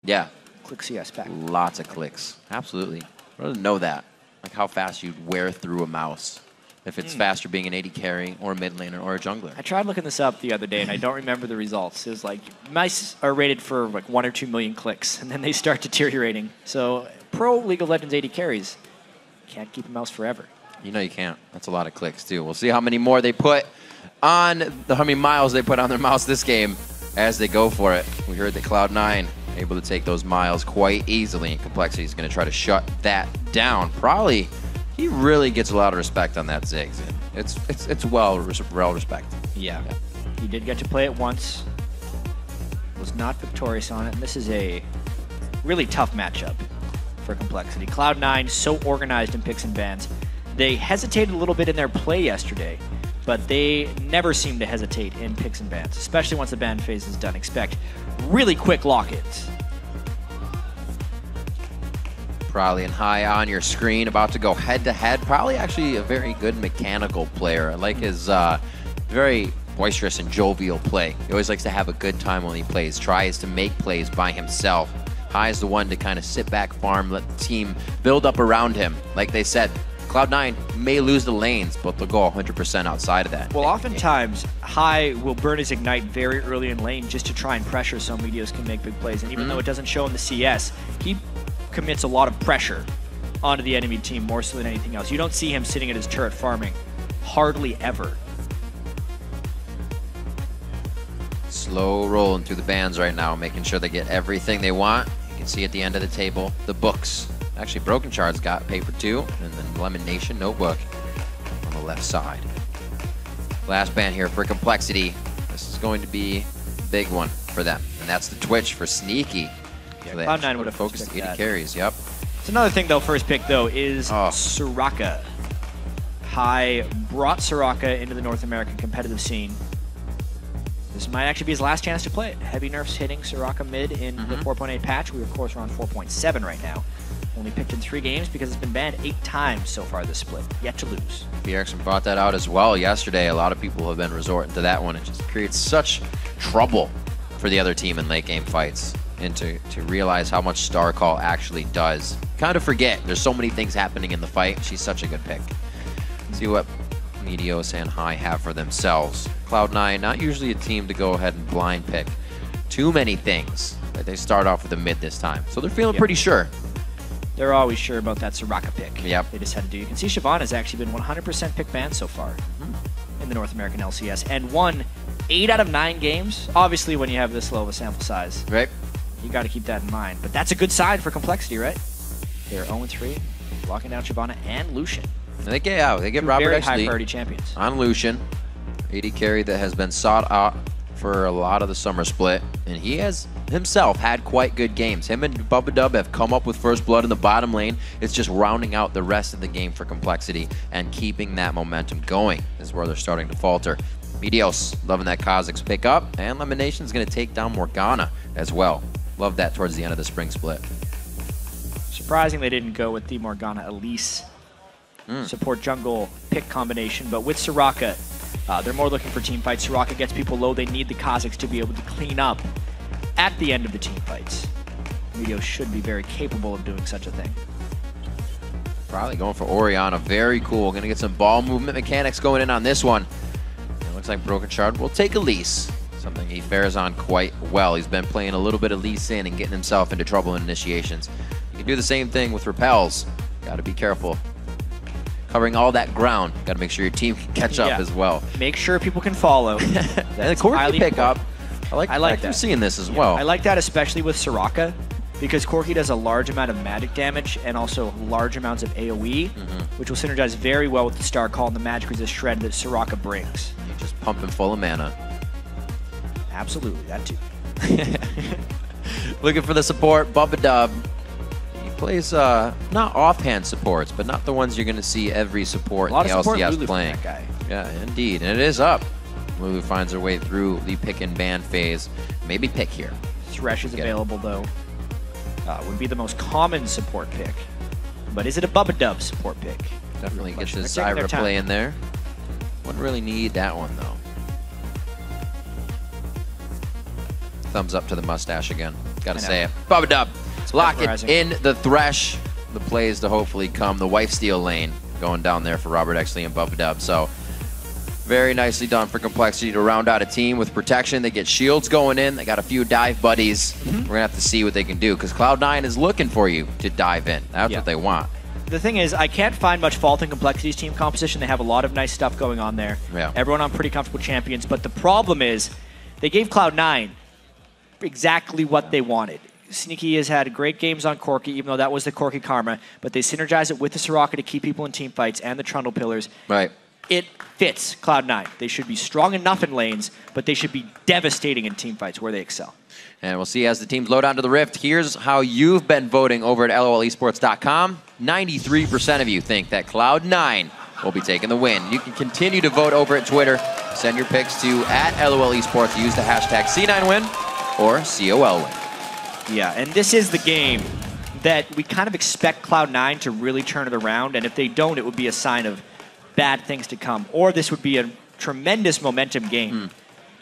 Yeah. Click CS back. Lots of clicks. Absolutely. I don't know that. Like how fast you'd wear through a mouse. If it's faster being an AD carry or a mid laner or a jungler. I tried looking this up the other day, and I don't remember the results. It was like, mice are rated for like 1 or 2 million clicks, and then they start deteriorating. So pro League of Legends AD carries can't keep a mouse forever. You know you can't. That's a lot of clicks, too. We'll see how many more they put on, how many miles they put on their mouse this game as they go for it. We heard that Cloud9 able to take those miles quite easily, and Complexity is going to try to shut that down. Probably, he really gets a lot of respect on that Ziggs. It's well respected. Yeah. He did get to play it once. Was not victorious on it, and this is a really tough matchup for Complexity. Cloud9, so organized in picks and bans. They hesitated a little bit in their play yesterday, but they never seem to hesitate in picks and bans, especially once the ban phase is done. Expect really quick lock-ins. Probably and high on your screen, about to go head-to-head. Probably actually a very good mechanical player. I like his very boisterous and jovial play. He always likes to have a good time when he plays, tries to make plays by himself. High is the one to kind of sit back, farm, let the team build up around him. Like they said, Cloud9 may lose the lanes, but they'll go 100% outside of that. Well, oftentimes, High will burn his Ignite very early in lane just to try and pressure so Meteos can make big plays. And even though it doesn't show in the CS, he commits a lot of pressure onto the enemy team more so than anything else. You don't see him sitting at his turret farming. Hardly ever. Slow rolling through the bans right now, making sure they get everything they want. You can see at the end of the table, the books. Actually, Broken Shards got paper too, and then Lemon Nation, no book on the left side. Last ban here for Complexity. This is going to be a big one for them, and that's the Twitch for Sneaky. Yeah, Cloud9 would have focused 80 carries, yep. It's another thing, though, first pick, though, is Soraka. High brought Soraka into the North American competitive scene. This might actually be his last chance to play it. Heavy nerfs hitting Soraka mid in the 4.8 patch. We, of course, are on 4.7 right now. Only picked in 3 games because it's been banned 8 times so far this split. Yet to lose. Erickson brought that out as well yesterday. A lot of people have been resorting to that one. It just creates such trouble for the other team in late game fights. And to realize how much Star Call actually does. Kind of forget there's so many things happening in the fight. She's such a good pick. See what Meteos and High have for themselves. Cloud9, not usually a team to go ahead and blind pick too many things. But they start off with a mid this time. So they're feeling pretty sure. They're always sure about that Soraka pick. Yep. They just had to do. You can see Siobhan has actually been 100% pick banned so far in the North American LCS and won 8 out of 9 games. Obviously, when you have this low of a sample size, right? You got to keep that in mind. But that's a good sign for Complexity, right? They're 0-3, locking down Shyvana and Lucian. They get Robert very XD high priority champions on Lucian, AD carry that has been sought out for a lot of the summer split, and he has himself had quite good games. Him and Bubba Dub have come up with first blood in the bottom lane. It's just rounding out the rest of the game for Complexity and keeping that momentum going is where they're starting to falter. Meteos loving that Kha'Zix pick up, and Lemonation's going to take down Morgana as well. Love that towards the end of the spring split. Surprising they didn't go with the Morgana Elise support jungle pick combination, but with Soraka, they're more looking for team fights. Soraka gets people low. They need the Kha'Zix to be able to clean up at the end of the team fights. Meteos should be very capable of doing such a thing. Probably going for Orianna. Very cool. Going to get some ball movement mechanics going in on this one. It looks like Broken Shard will take Elise. Something he fares on quite well. He's been playing a little bit of Elise in and getting himself into trouble in initiations. You can do the same thing with Repels. Got to be careful. Covering all that ground. Got to make sure your team can catch up as well. Make sure people can follow. And the Corki pick up. I like that. Seeing this as well. I like that, especially with Soraka, because Corki does a large amount of magic damage and also large amounts of AoE, which will synergize very well with the Star Call and the magic resist shred that Soraka brings. You're just pumping full of mana. Absolutely, that too. Looking for the support, Bubba Dub. He plays not offhand supports, but not the ones you're going to see every support in the LCS playing. That guy. Yeah, indeed, and it is up. Lulu finds her way through the pick and ban phase. Maybe pick here. Thresh is available though. Would be the most common support pick. But is it a Bubba Dub support pick? Definitely gets his Zyra play in there. Wouldn't really need that one though. Thumbs up to the mustache again. Gotta say it. Bubba Dub, lock it in the Thresh. The plays to hopefully come. The wife steal lane going down there for Robert Exley and Bubba Dub. So very nicely done for Complexity to round out a team with protection. They get shields going in. They got a few dive buddies. We're going to have to see what they can do because Cloud9 is looking for you to dive in. That's what they want. The thing is, I can't find much fault in Complexity's team composition. They have a lot of nice stuff going on there. Yeah. Everyone on pretty comfortable champions. But the problem is they gave Cloud9 exactly what they wanted. Sneaky has had great games on Corki, even though that was the Corki karma. But they synergize it with the Soraka to keep people in team fights and the Trundle pillars. Right. It fits Cloud9. They should be strong enough in lanes, but they should be devastating in team fights where they excel. And we'll see as the teams load onto the Rift. Here's how you've been voting over at LOLesports.com. 93% of you think that Cloud9 will be taking the win. You can continue to vote over at Twitter. Send your picks to @LOLesports. Use the hashtag C9win or COL win. Yeah, and this is the game that we kind of expect Cloud9 to really turn it around, and if they don't, it would be a sign of bad things to come. Or this would be a tremendous momentum game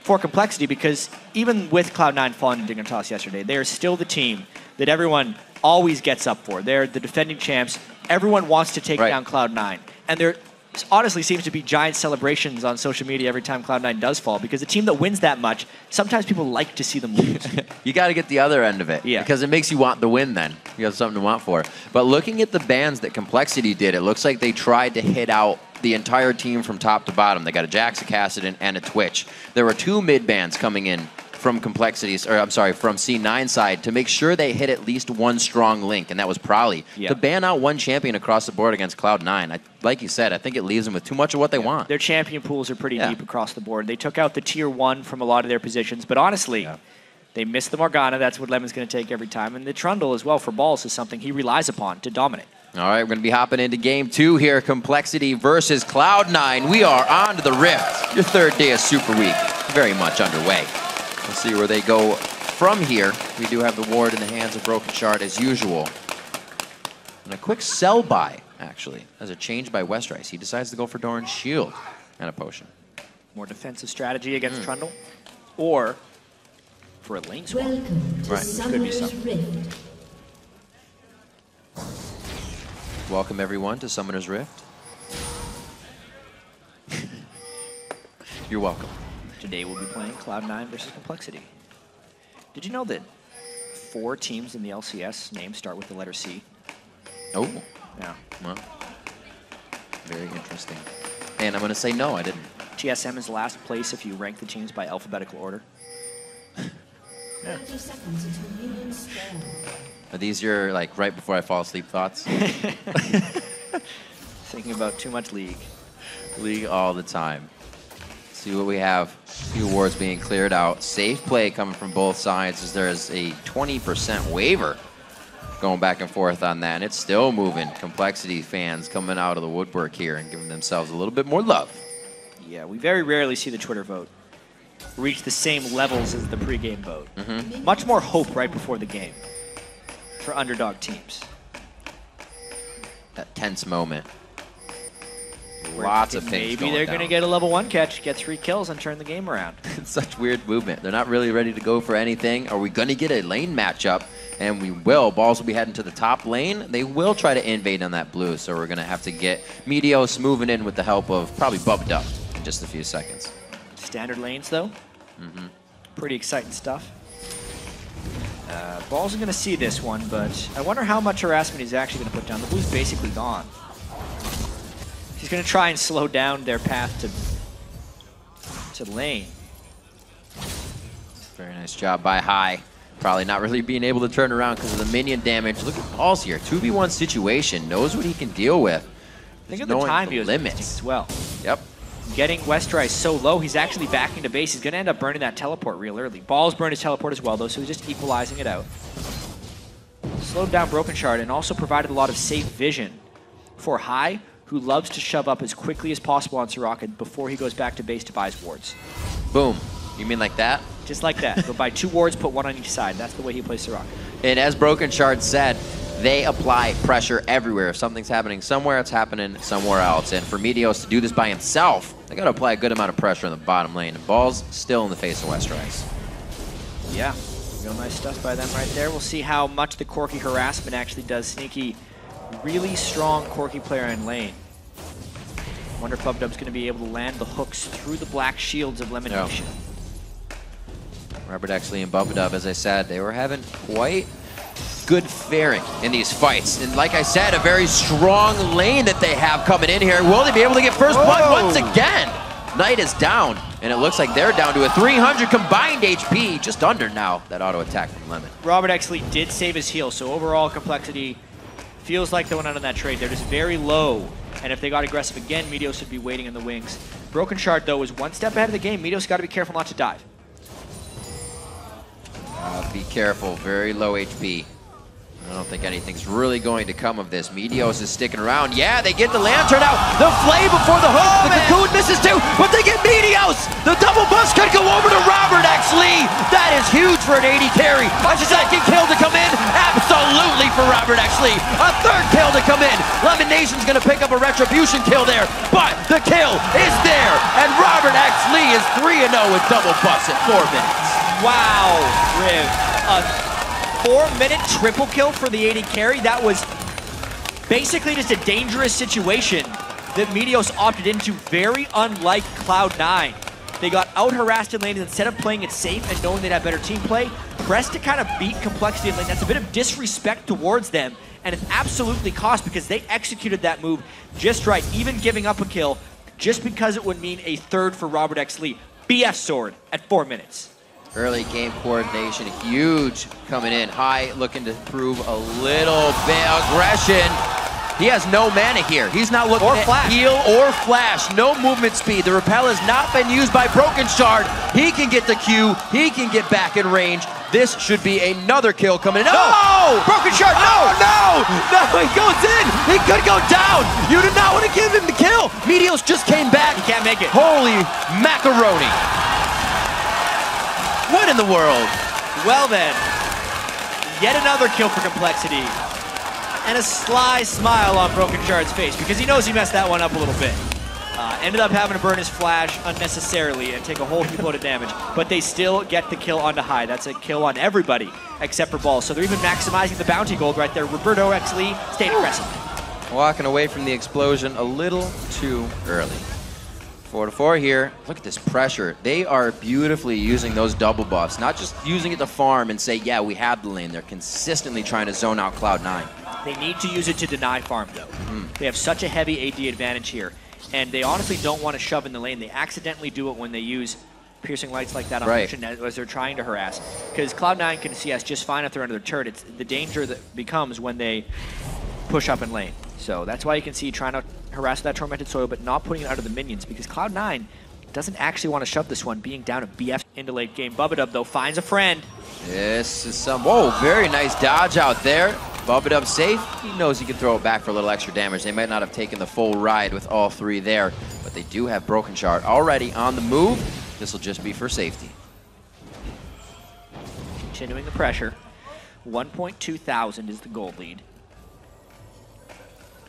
for Complexity, because even with Cloud9 falling to Dignitas yesterday, they are still the team that everyone always gets up for. They're the defending champs. Everyone wants to take down Cloud9. And there honestly seems to be giant celebrations on social media every time Cloud9 does fall, because a team that wins that much, sometimes people like to see them lose. You got to get the other end of it, because it makes you want the win then. You have something to want for. But looking at the bans that Complexity did, it looks like they tried to hit out the entire team from top to bottom. They got a Jax, a Kassadin, and a Twitch. There were 2 mid bans coming in from Complexity's, or I'm sorry, from C9 side to make sure they hit at least one strong link, and that was Prolly. To ban out one champion across the board against Cloud9, like you said, I think it leaves them with too much of what they want. Their champion pools are pretty deep across the board. They took out the tier 1 from a lot of their positions, but honestly, they missed the Morgana. That's what Lemon's going to take every time, and the Trundle as well for Balls is something he relies upon to dominate. All right, we're going to be hopping into game 2 here. Complexity versus Cloud9. We are on to the Rift. Your 3rd day of Super Week, very much underway. We'll see where they go from here. We do have the ward in the hands of Broken Shard as usual. And a quick sell buy, actually, as a change by Westrice. He decides to go for Doran's shield and a potion. More defensive strategy against Trundle, or for a lane swap. Could be something. Welcome everyone to Summoner's Rift. You're welcome. Today we'll be playing Cloud9 versus Complexity. Did you know that 4 teams in the LCS names start with the letter C? Oh. Yeah. Well, very interesting. And I'm going to say no, I didn't. TSM is last place if you rank the teams by alphabetical order. Yeah. Are these your, like, right before I fall asleep thoughts? Thinking about too much League. League all the time. See what we have. A few wards being cleared out. Safe play coming from both sides as there is a 20% waiver going back and forth on that. And it's still moving. Complexity fans coming out of the woodwork here and giving themselves a little bit more love. Yeah, we very rarely see the Twitter vote reach the same levels as the pregame vote. Much more hope right before the game for underdog teams. That tense moment. Lots of things Maybe going they're down. going to get a level 1 catch, get 3 kills, and turn the game around. It's such weird movement. They're not really ready to go for anything. Are we going to get a lane matchup? And we will. Balls will be heading to the top lane. They will try to invade on that blue, so we're going to have to get Meteos moving in with the help of probably Bubba Dub in just a few seconds. Standard lanes, though. Pretty exciting stuff. Balls are going to see this one, but I wonder how much harassment he's actually going to put down. The blue's basically gone. He's going to try and slow down their path to lane. Very nice job by High. Probably not really being able to turn around because of the minion damage. Look at Balls here. 2v1 situation. Knows what he can deal with. Think of the time he was limits as well. Yep. Getting Westrice so low, he's actually backing to base. He's going to end up burning that teleport real early. Balls burned his teleport as well, though, so he's just equalizing it out. Slowed down Broken Shard and also provided a lot of safe vision for High, who loves to shove up as quickly as possible on Soraka before he goes back to base to buy his wards. Boom. You mean like that? Just like that. Go buy 2 wards, put 1 on each side. That's the way he plays Soraka. And as Broken Shard said, they apply pressure everywhere. If something's happening somewhere, it's happening somewhere else. And for Meteos to do this by himself, they got to apply a good amount of pressure in the bottom lane. And Balls still in the face of Westrice. Yeah. Real nice stuff by them right there. We'll see how much the Corki harassment actually does. Sneaky, really strong Corki player in lane. Wonder if Bubdub's going to be able to land the hooks through the black shields of elimination. Robert Exley and Bubdub, as I said, they were having quite good faring in these fights. And like I said, a very strong lane that they have coming in here. Will they be able to get first blood once again? Knight is down, and it looks like they're down to a 300 combined HP, just under now, that auto attack from Lemon. Robert Exley did save his heal, so overall Complexity feels like they went out on that trade. They're just very low, and if they got aggressive again, Meteos would be waiting in the wings. Broken Shard, though, is one step ahead of the game. Meteos got to be careful not to dive. Be careful, very low HP. I don't think anything's really going to come of this. Meteos is sticking around. Yeah, they get the Lantern out. The Flay before the hook. The Cocoon misses too, but they get Meteos. The double bust could go over to Robert Exley. That is huge for an 80 carry. A second kill to come in. Absolutely for Robert Exley. A third kill to come in. Lemon Nation's going to pick up a retribution kill there, but the kill is there. And Robert Exley is 3-0 with double bust in 4 minutes. Wow, Riv. A 4-minute triple kill for the 80 carry. That was basically just a dangerous situation that Meteos opted into, very unlike Cloud9. They got out-harassed in lane, and instead of playing it safe and knowing they'd have better team play, pressed to kind of beat Complexity in lane. That's a bit of disrespect towards them, and it's absolutely cost because they executed that move just right, even giving up a kill just because it would mean a third for Robert Exley. BF sword at 4 minutes. Early game coordination, huge coming in. High looking to prove a little bit aggression. He has no mana here. He's not looking at heal or flash. No movement speed. The repel has not been used by Broken Shard. He can get the Q. He can get back in range. This should be another kill coming in. No! Broken Shard, no! No! No, he goes in! He could go down! You did not want to give him the kill! Meteos just came back. He can't make it. Holy macaroni. What in the world? Well then, yet another kill for Complexity. And a sly smile on Broken Shard's face because he knows he messed that one up a little bit. Ended up having to burn his flash unnecessarily and take a whole heap load of damage, but they still get the kill onto High. That's a kill on everybody except for Ball. So they're even maximizing the bounty gold right there. Roberto Exley stayed aggressive. Walking away from the explosion a little too early. 4-4 here. Look at this pressure. They are beautifully using those double buffs, not just using it to farm and say, yeah, we have the lane. They're consistently trying to zone out Cloud9. They need to use it to deny farm, though. They have such a heavy AD advantage here, and they honestly don't want to shove in the lane. They accidentally do it when they use piercing lights like that on Lucian as they're trying to harass. Because Cloud9 can CS just fine if they're under the turret. It's the danger that becomes when they push up in lane. So that's why you can see trying to harass that Tormented Soil, but not putting it out of the minions, because Cloud9 doesn't actually want to shove this one, being down a BF into late game. Bubadub, though, finds a friend. This is some, whoa, very nice dodge out there. Bubadub safe. He knows he can throw it back for a little extra damage. They might not have taken the full ride with all three there, but they do have Broken Shard already on the move. This will just be for safety. Continuing the pressure. 1.2 thousand is the gold lead.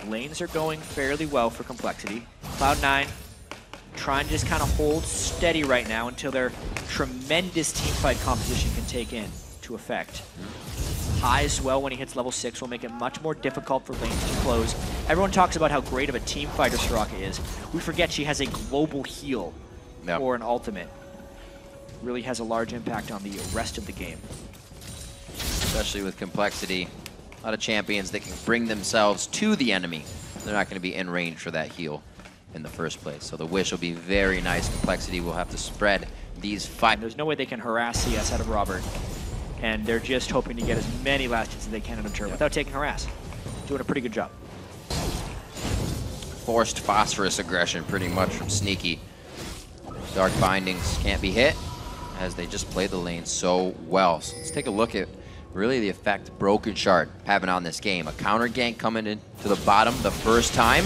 Lanes are going fairly well for Complexity. Cloud9 trying to just kind of hold steady right now until their tremendous teamfight composition can take into effect. High as well when he hits level 6 will make it much more difficult for lanes to close. Everyone talks about how great of a team fighter Soraka is. We forget she has a global heal or an ultimate. Really has a large impact on the rest of the game. Especially with Complexity. A lot of champions that can bring themselves to the enemy. They're not going to be in range for that heal in the first place. So the wish will be very nice. Complexity will have to spread these five. There's no way they can harass CS out of Robert. And they're just hoping to get as many last hits as they can in a turn without taking harass. Doing a pretty good job. Forced phosphorus aggression pretty much from Sneaky. Dark Bindings can't be hit as they just play the lane so well. So let's take a look at really the effect Broken Shard having on this game. A counter gank coming in to the bottom the first time.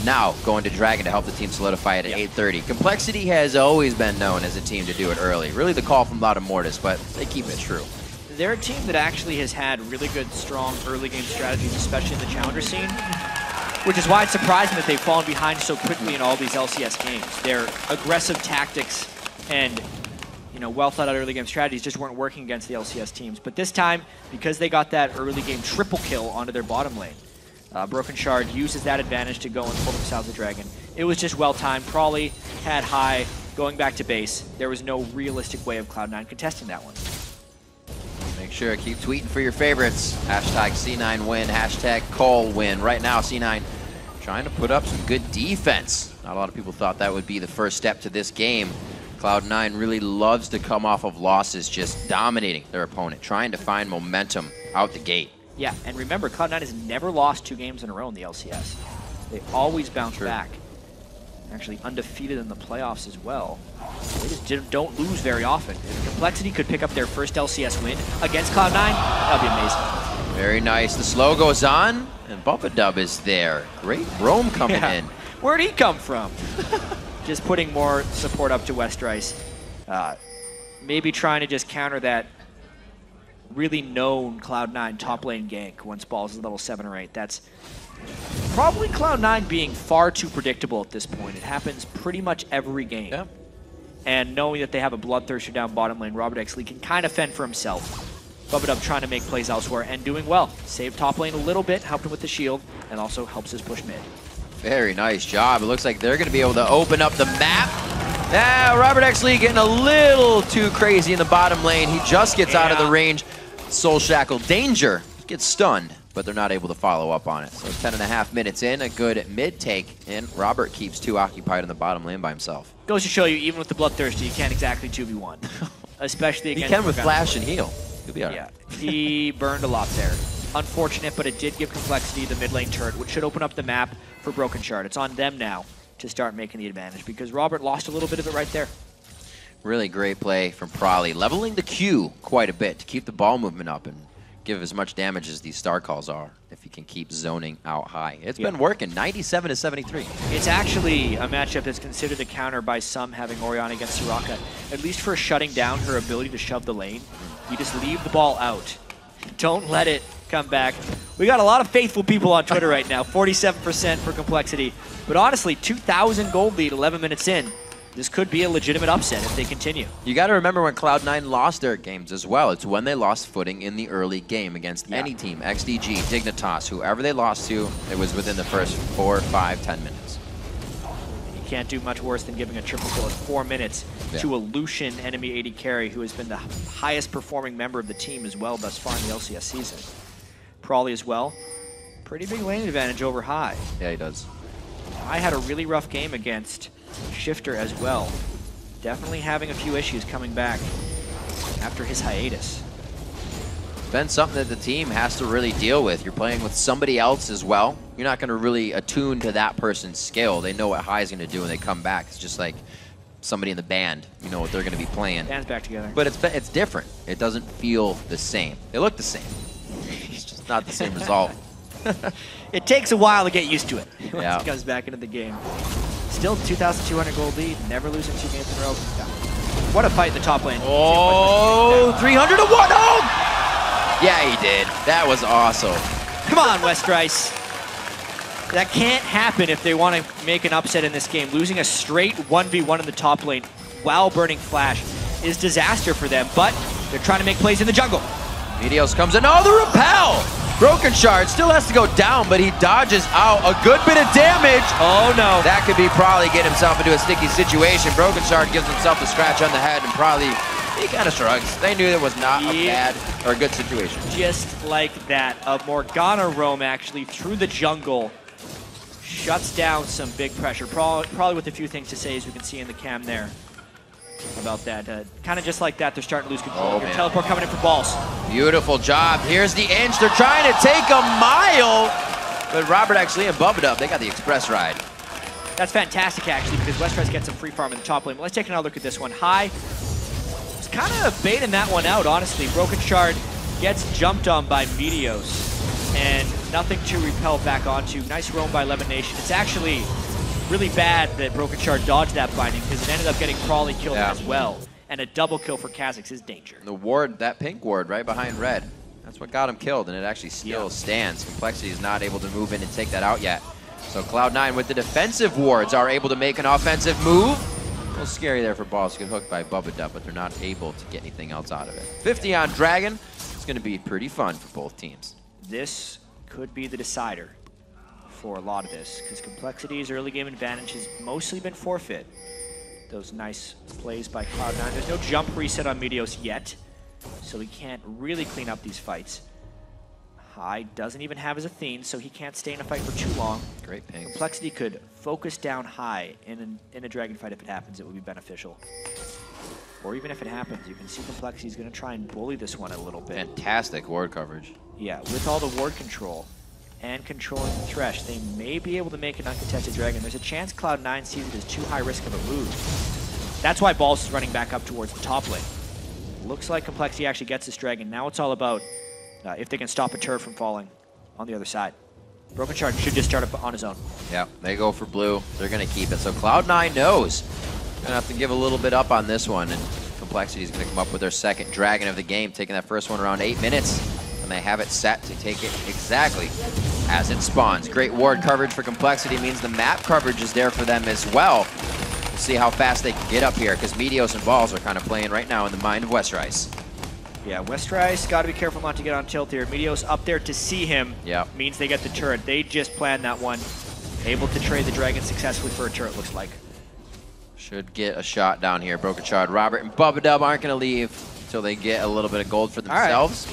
Now going to Dragon to help the team solidify it at 8:30. Complexity has always been known as a team to do it early. Really the call from Loud and Mortis, but they keep it true. They're a team that actually has had really good, strong early game strategies, especially in the challenger scene, which is why it's surprising that they've fallen behind so quickly in all these LCS games. Their aggressive tactics and well thought out early game strategies just weren't working against the LCS teams. But this time, because they got that early game triple kill onto their bottom lane, Broken Shard uses that advantage to go and pull themselves a dragon. It was just well timed. Probably had high going back to base. There was no realistic way of Cloud9 contesting that one. Make sure keep tweeting for your favorites. Hashtag C9 win, hashtag COL win. Right now, C9 trying to put up some good defense. Not a lot of people thought that would be the first step to this game. Cloud9 really loves to come off of losses, just dominating their opponent, trying to find momentum out the gate. Yeah, and remember, Cloud9 has never lost 2 games in a row in the LCS. They always bounce back. Actually undefeated in the playoffs as well. They just don't lose very often. If Complexity could pick up their first LCS win against Cloud9, that would be amazing. Very nice. The slow goes on, and Bubba is there. Great roam coming in. Where'd he come from? Just putting more support up to Westrice. Maybe trying to just counter that really known Cloud9 top lane gank once Balls is level 7 or 8. That's probably Cloud9 being far too predictable at this point. It happens pretty much every game. Yeah. And knowing that they have a Bloodthirster down bottom lane, Robert X. Lee can kind of fend for himself. Bubba trying to make plays elsewhere and doing well. Saved top lane a little bit, helped him with the shield, and also helps his push mid. Very nice job. It looks like they're going to be able to open up the map. Now, Robert X. Lee getting a little too crazy in the bottom lane. He just gets out of the range. Soul Shackle Danger gets stunned, but they're not able to follow up on it. So 10.5 minutes in, a good mid take, and Robert keeps 2 occupied in the bottom lane by himself. Goes to show you, even with the Bloodthirsty, you can't exactly 2v1. Especially against... He can with Flash and Heal. He'll be all right. Yeah, he burned a lot there. Unfortunate, but it did give Complexity the mid lane turret, which should open up the map for Broken Shard. It's on them now to start making the advantage, because Robert lost a little bit of it right there. Really great play from Prolly, leveling the Q quite a bit to keep the ball movement up and give as much damage as these star calls are if you can keep zoning out high. It's been working, 97 to 73. It's actually a matchup that's considered a counter by some, having Orianna against Soraka, at least for shutting down her ability to shove the lane. You just leave the ball out. Don't let it come back. We got a lot of faithful people on Twitter right now, 47% for Complexity. But honestly, 2,000 gold lead 11 minutes in. This could be a legitimate upset if they continue. You got to remember when Cloud9 lost their games as well. It's when they lost footing in the early game against any team, XDG, Dignitas, whoever they lost to, it was within the first 4, 5, 10 minutes. You can't do much worse than giving a triple kill at 4 minutes to a Lucian enemy AD carry who has been the highest performing member of the team as well thus far in the LCS season. Prolly as well. Pretty big lane advantage over High. Yeah, he does. High had a really rough game against Shifter as well. Definitely having a few issues coming back after his hiatus. Been something that the team has to really deal with. You're playing with somebody else as well. You're not going to really attune to that person's skill. They know what High is going to do when they come back. It's just like somebody in the band. You know what they're going to be playing. Band's back together. But it's different. It doesn't feel the same. They look the same. It's just not the same result. It takes a while to get used to it once Yeah. it comes back into the game. Still 2,200 gold lead, never losing 2 games in a row. What a fight in the top lane. Oh, 300 to 1. Oh! Yeah, he did. That was awesome. Come on, Westrice. That can't happen if they want to make an upset in this game. Losing a straight 1v1 in the top lane while burning Flash is disaster for them, but they're trying to make plays in the jungle. Meteos comes in. Oh, the repel! Broken Shard still has to go down, but he dodges out a good bit of damage. Oh no. That could be Prolly getting himself into a sticky situation. Broken Shard gives himself a scratch on the head, and Prolly, he kind of shrugs. They knew it was not a bad or a good situation. Just like that, a Morgana roam actually through the jungle shuts down some big pressure. Probably with a few things to say, as we can see in the cam there. About that. Kind of just like that, they're starting to lose control. Your teleport coming in for Balls. Beautiful job. Here's the inch. They're trying to take a mile. But Robert X. Lee and Bubba, they got the express ride. That's fantastic, actually, because Westrice gets some free farm in the top lane. But let's take another look at this one. High was kind of baiting that one out, honestly. Broken Shard gets jumped on by Meteos, and nothing to repel back onto. Nice roam by Lemon Nation. It's actually really bad that Broken Shard dodged that binding, because it ended up getting Prolly killed as well. And a double kill for Kha'Zix is danger. The ward, that pink ward right behind red, that's what got him killed, and it actually still stands. Complexity is not able to move in and take that out yet. So Cloud9 with the defensive wards are able to make an offensive move. little scary there for balls to get hooked by Bubba Dub, but they're not able to get anything else out of it. 50 on Dragon. It's going to be pretty fun for both teams. This could be the decider for a lot of this, because Complexity's early game advantage has mostly been forfeit. Those nice plays by Cloud9. There's no jump reset on Meteos yet, so he can't really clean up these fights. High doesn't even have his Athene, so he can't stay in a fight for too long. Great ping. Complexity could focus down High in a Dragon fight. If it happens, it would be beneficial. Or even if it happens, you can see Complexity's going to try and bully this one a little bit. Fantastic ward coverage. Yeah, with all the ward control and controlling the Thresh, they may be able to make an uncontested Dragon. There's a chance Cloud9 sees it as too high risk of a move. That's why Balls is running back up towards the top lane. Looks like Complexity actually gets this Dragon. Now it's all about if they can stop a turret from falling on the other side. Broken Shard should just start up on his own. Yeah, they go for blue. They're going to keep it. So Cloud9 knows. Going to have to give a little bit up on this one. And Complexity is going to come up with their second Dragon of the game, taking that first one around 8 minutes. And they have it set to take it exactly as it spawns. Great ward coverage for Complexity means the map coverage is there for them as well. We'll see how fast they can get up here, because Meteos and Balls are kind of playing right now in the mind of Westrice. Yeah, Westrice got to be careful not to get on tilt here. Meteos up there to see him means they get the turret. They just planned that one. Able to trade the Dragon successfully for a turret, looks like. Should get a shot down here. Broken Shard, Robert, and Bubba Dub aren't going to leave until they get a little bit of gold for themselves.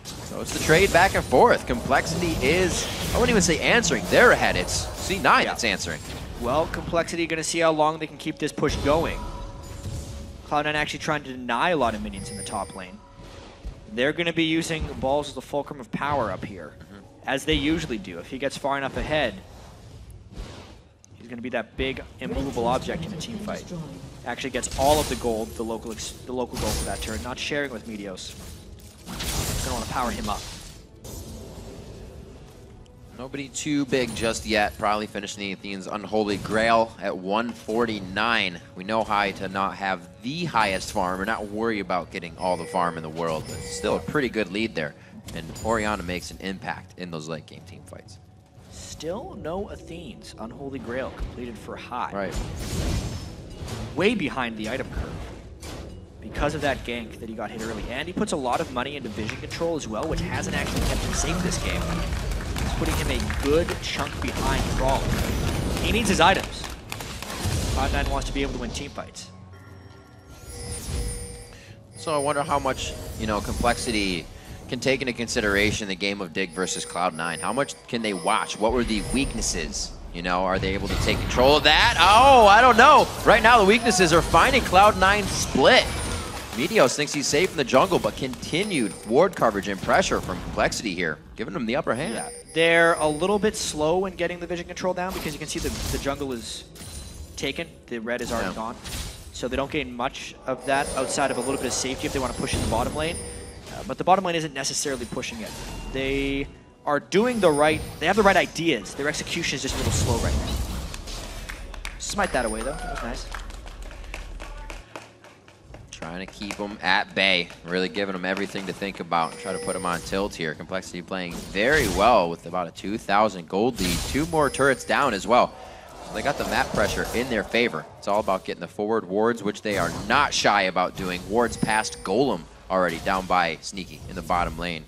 So it's the trade back and forth. Complexity is, I wouldn't even say answering. They're ahead. It's C9 that's answering. Well, Complexity going to see how long they can keep this push going. Cloud9 actually trying to deny a lot of minions in the top lane. They're going to be using Balls as the fulcrum of power up here, as they usually do. If he gets far enough ahead, he's going to be that big, immovable object in a team fight. Actually gets all of the gold, the local gold for that turn, not sharing with Meteos. Going to want to power him up. Nobody too big just yet. Probably finishing the Athene's Unholy Grail at 149. We know High to not have the highest farm or not worry about getting all the farm in the world, but still a pretty good lead there. And Orianna makes an impact in those late game team fights. Still no Athene's Unholy Grail completed for High. Right. Way behind the item curve because of that gank that he got hit early. And he puts a lot of money into vision control as well, which hasn't actually kept him safe this game. Putting him a good chunk behind Brawl. He needs his items. Cloud9 wants to be able to win team fights. So I wonder how much, Complexity can take into consideration the game of Dig versus Cloud9. How much can they watch? What were the weaknesses? Are they able to take control of that? Oh, I don't know. Right now the weaknesses are finding Cloud9 split. Meteos thinks he's safe in the jungle, but continued ward coverage and pressure from Complexity here, giving him the upper hand. Yeah, they're a little bit slow in getting the vision control down because you can see the jungle is taken. The red is already gone. So they don't gain much of that outside of a little bit of safety if they want to push in the bottom lane. But the bottom lane isn't necessarily pushing it. They are doing they have the right ideas. Their execution is just a little slow right now. Smite that away though, that was nice. Trying to keep them at bay, really giving them everything to think about and try to put them on tilt here. Complexity playing very well with about a 2,000 gold lead. 2 more turrets down as well. So they got the map pressure in their favor. It's all about getting the forward wards, which they are not shy about doing. Wards past Golem already down by Sneaky in the bottom lane.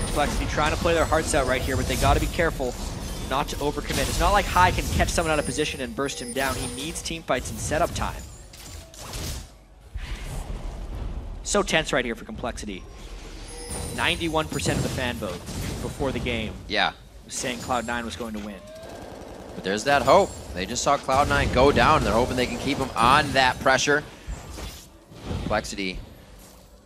Complexity trying to play their hearts out right here, but they got to be careful not to overcommit. It's not like High can catch someone out of position and burst him down. He needs team fights and setup time. So tense right here for Complexity. 91% of the fan vote before the game was saying Cloud9 was going to win. But there's that hope. They just saw Cloud9 go down, and they're hoping they can keep them on that pressure. Complexity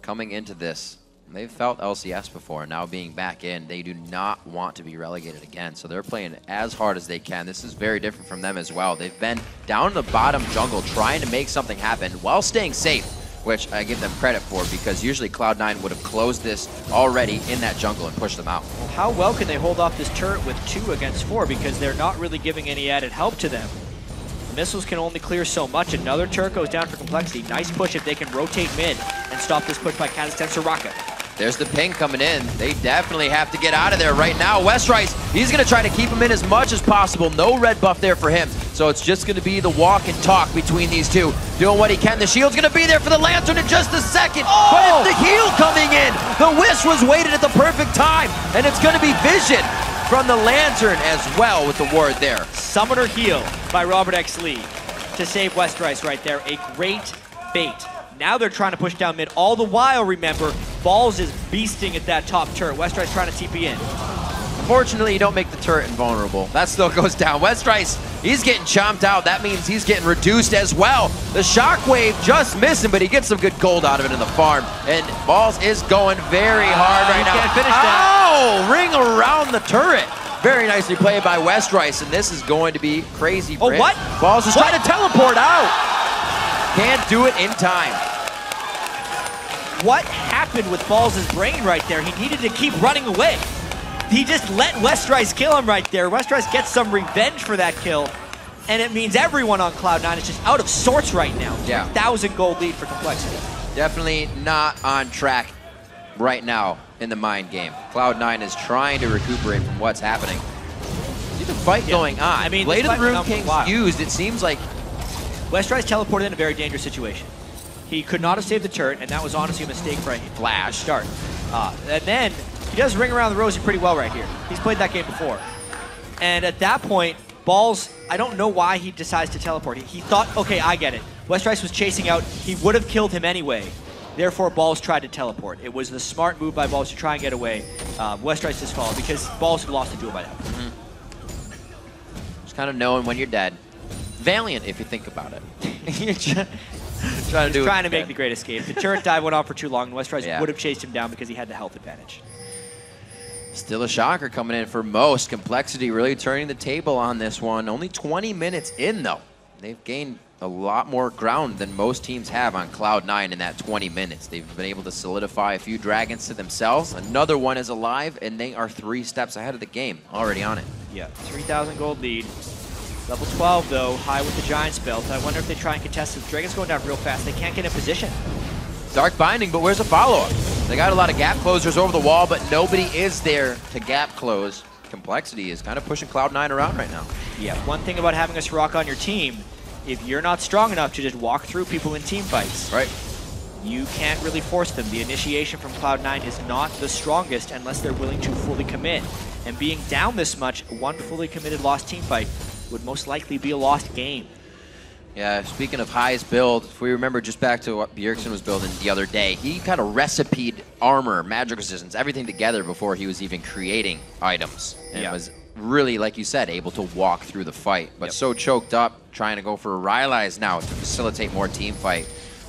coming into this. They've felt LCS before, now being back in, they do not want to be relegated again, so they're playing as hard as they can. This is very different from them as well. They've been down in the bottom jungle trying to make something happen while staying safe, which I give them credit for, because usually Cloud9 would have closed this already in that jungle and pushed them out. Well, how well can they hold off this turret with 2 against 4, because they're not really giving any added help to them. Missiles can only clear so much. Another turret goes down for Complexity. Nice push if they can rotate mid and stop this push by Kazakhstan Soraka. There's the ping coming in. They definitely have to get out of there right now. Westrice, he's going to try to keep him in as much as possible. No red buff there for him. So it's just going to be the walk and talk between these two. Doing what he can. The shield's going to be there for the Lantern in just a second. Oh! But it's the heal coming in. The Wish was waited at the perfect time. And it's going to be Vision from the Lantern as well with the ward there. Summoner heal by Robert X. Lee to save Westrice right there. A great bait. Now they're trying to push down mid. All the while, remember, Balls is beasting at that top turret. Westrice trying to TP in. Unfortunately, you don't make the turret invulnerable. That still goes down. Westrice, he's getting chomped out. That means he's getting reduced as well. The shockwave just missing, but he gets some good gold out of it in the farm. And Balls is going very hard right now. Can't finish that. Oh, ring around the turret. Very nicely played by Westrice, and this is going to be crazy. Oh, what? Balls is trying to teleport out. Can't do it in time. What happened with Balls' brain right there? He needed to keep running away. He just let Westrice kill him right there. Westrice gets some revenge for that kill, and it means everyone on Cloud9 is just out of sorts right now. Yeah. 1,000 gold lead for Complexity. Definitely not on track right now in the mind game. Cloud9 is trying to recuperate from what's happening. See the fight going on. I mean, Blade of the Rune King's King's used. It seems like Westrice teleported in a very dangerous situation. He could not have saved the turret, and that was honestly a mistake for a flash start. And then he does ring around the rosy pretty well right here. He's played that game before. And at that point, Balls, I don't know why he decides to teleport. He thought, okay, I get it. Westrice was chasing out. He would have killed him anyway. Therefore, Balls tried to teleport. It was the smart move by Balls to try and get away. Westrice just followed because Balls had lost the duel by that point. Just kind of knowing when you're dead. Valiant, if you think about it. You're trying to make the great escape. The turret dive went on for too long, and Westrice would have chased him down because he had the health advantage. Still a shocker coming in for most. Complexity really turning the table on this one. Only 20 minutes in, though. They've gained a lot more ground than most teams have on Cloud9 in that 20 minutes. They've been able to solidify a few dragons to themselves. Another one is alive, and they are 3 steps ahead of the game, already on it. Yeah, 3,000 gold lead. Level 12, though, high with the Giant's belt. I wonder if they try and contest it. Dragon's going down real fast. They can't get in position. Dark Binding, but where's the follow-up? They got a lot of gap closers over the wall, but nobody is there to gap close. Complexity is kind of pushing Cloud9 around right now. Yeah, one thing about having a Soraka on your team, if you're not strong enough to just walk through people in team fights, right, you can't really force them. The initiation from Cloud9 is not the strongest unless they're willing to fully commit. And being down this much, one fully committed lost team fight would most likely be a lost game. Yeah, speaking of highest build, if we remember just back to what Bjergsen was building the other day, he kind of recipeed armor, magic resistance, everything together before he was even creating items. And was really, like you said, able to walk through the fight. But so choked up, trying to go for Rylai's now to facilitate more team fight.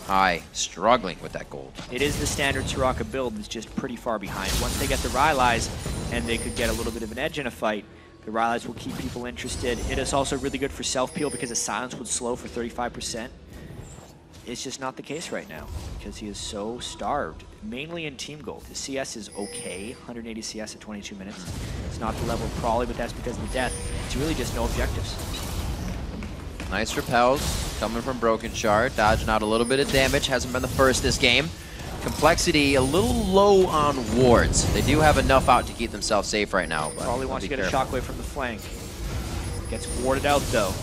High, struggling with that gold. It is the standard Soraka build, it's just pretty far behind. Once they get the Rylai's and they could get a little bit of an edge in a fight, the Rylai's will keep people interested. It is also really good for self-peel because the silence would slow for 35%. It's just not the case right now because he is so starved, mainly in team gold. His CS is okay, 180 CS at 22 minutes. It's not the level of Crawley, but that's because of the death. It's really just no objectives. Nice repels coming from Broken Shard, dodging out a little bit of damage. Hasn't been the first this game. Complexity a little low on wards. They do have enough out to keep themselves safe right now. Probably wants to get a shockwave from the flank. Gets warded out though.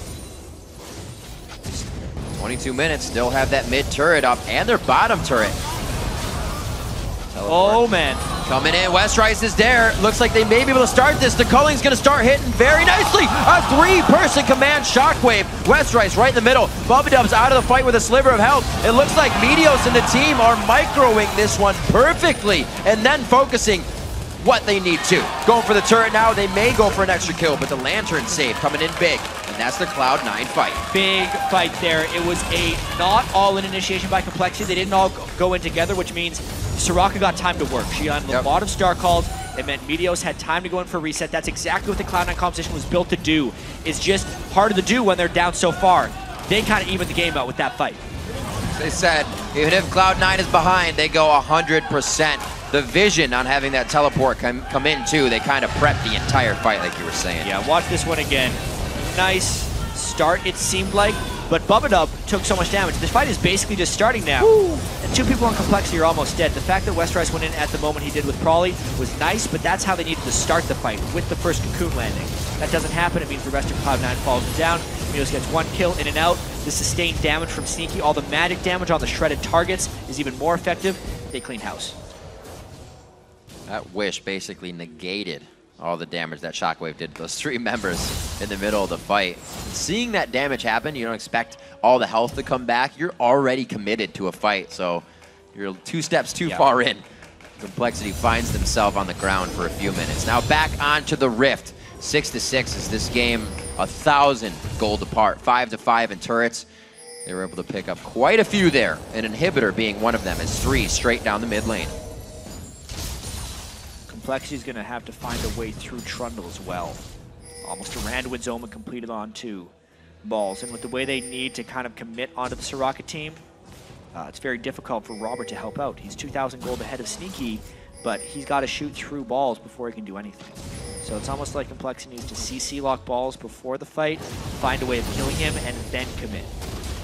22 minutes, still have that mid turret up and their bottom turret. Oh man. Coming in, Westrice is there. Looks like they may be able to start this. The Culling's gonna start hitting very nicely. A 3-person command shockwave. Westrice right in the middle. Bubbadub's out of the fight with a sliver of health. It looks like Meteos and the team are microing this one perfectly and then focusing what they need to. Going for the turret now, they may go for an extra kill, but the Lantern save coming in big. And that's the Cloud9 fight. Big fight there. It was a not all-in initiation by Complexity. They didn't all go in together, which means Soraka got time to work. She had a lot of star calls. It meant Meteos had time to go in for a reset. That's exactly what the Cloud9 composition was built to do. It's just harder to do when they're down so far. They kind of evened the game out with that fight. They said, even if Cloud9 is behind, they go 100%. The vision on having that teleport come in too, they kind of prep the entire fight like you were saying. Yeah, watch this one again. Nice start, it seemed like. but Bubba took so much damage. This fight is basically just starting now. Woo. And 2 people on Complexity are almost dead. The fact that Westeros went in at the moment he did with Prawley was nice, but that's how they needed to start the fight, with the first Cocoon landing. That doesn't happen. It means the rest of Cloud9 falls down. Mios gets 1 kill in and out. The sustained damage from Sneaky, all the magic damage on the shredded targets is even more effective. They clean house. That wish basically negated all the damage that Shockwave did to those 3 members in the middle of the fight. Seeing that damage happen, you don't expect all the health to come back. You're already committed to a fight, so you're 2 steps too far in. Complexity finds themselves on the ground for a few minutes. Now back onto the Rift. 6-6 is this game, 1,000 gold apart, 5-5 in turrets. They were able to pick up quite a few there, an inhibitor being one of them. It's 3 straight down the mid lane. Complexity's going to have to find a way through Trundle as well. Almost a Randuin's Omen completed on 2 balls, and with the way they need to kind of commit onto the Soraka team, it's very difficult for Robert to help out. He's 2,000 gold ahead of Sneaky, but he's got to shoot through balls before he can do anything. So it's almost like Complexity needs to CC lock balls before the fight, find a way of killing him, and then commit.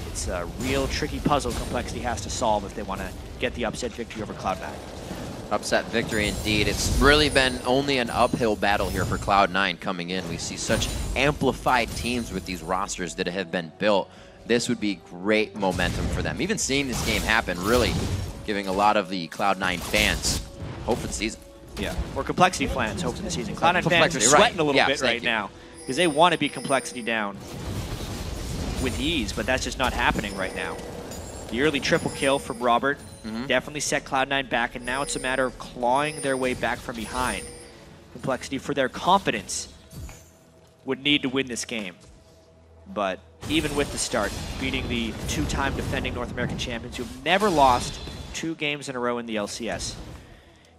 It's a real tricky puzzle Complexity has to solve if they want to get the upset victory over Cloud9. Upset victory indeed. It's really been only an uphill battle here for Cloud9 coming in. We see such amplified teams with these rosters that have been built. This would be great momentum for them. Even seeing this game happen, really giving a lot of the Cloud9 fans hope for the season. Yeah, or Complexity fans hope for the season. Cloud9 fans are sweating a little bit right now because they want to beat Complexity down with ease, but that's just not happening right now. The early triple kill from Robert definitely set Cloud9 back, and now it's a matter of clawing their way back from behind. Complexity, for their confidence, would need to win this game. But even with the start, beating the 2-time defending North American champions who have never lost 2 games in a row in the LCS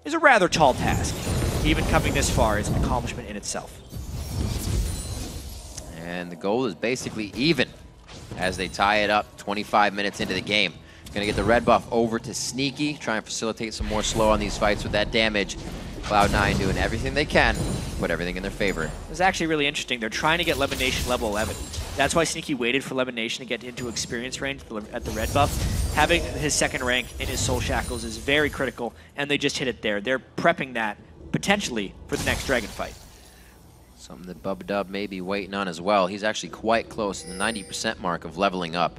is a rather tall task. Even coming this far is an accomplishment in itself. And the goal is basically even as they tie it up 25 minutes into the game. Gonna get the red buff over to Sneaky, try and facilitate some more slow on these fights with that damage. Cloud9 doing everything they can, put everything in their favor. It's actually really interesting. They're trying to get Lemon Nation level 11. That's why Sneaky waited for Lemon Nation to get into experience range at the red buff. Having his 2nd rank in his Soul Shackles is very critical, and they just hit it there. They're prepping that, potentially, for the next Dragon fight. Something that Bubba may be waiting on as well. He's actually quite close to the 90% mark of leveling up.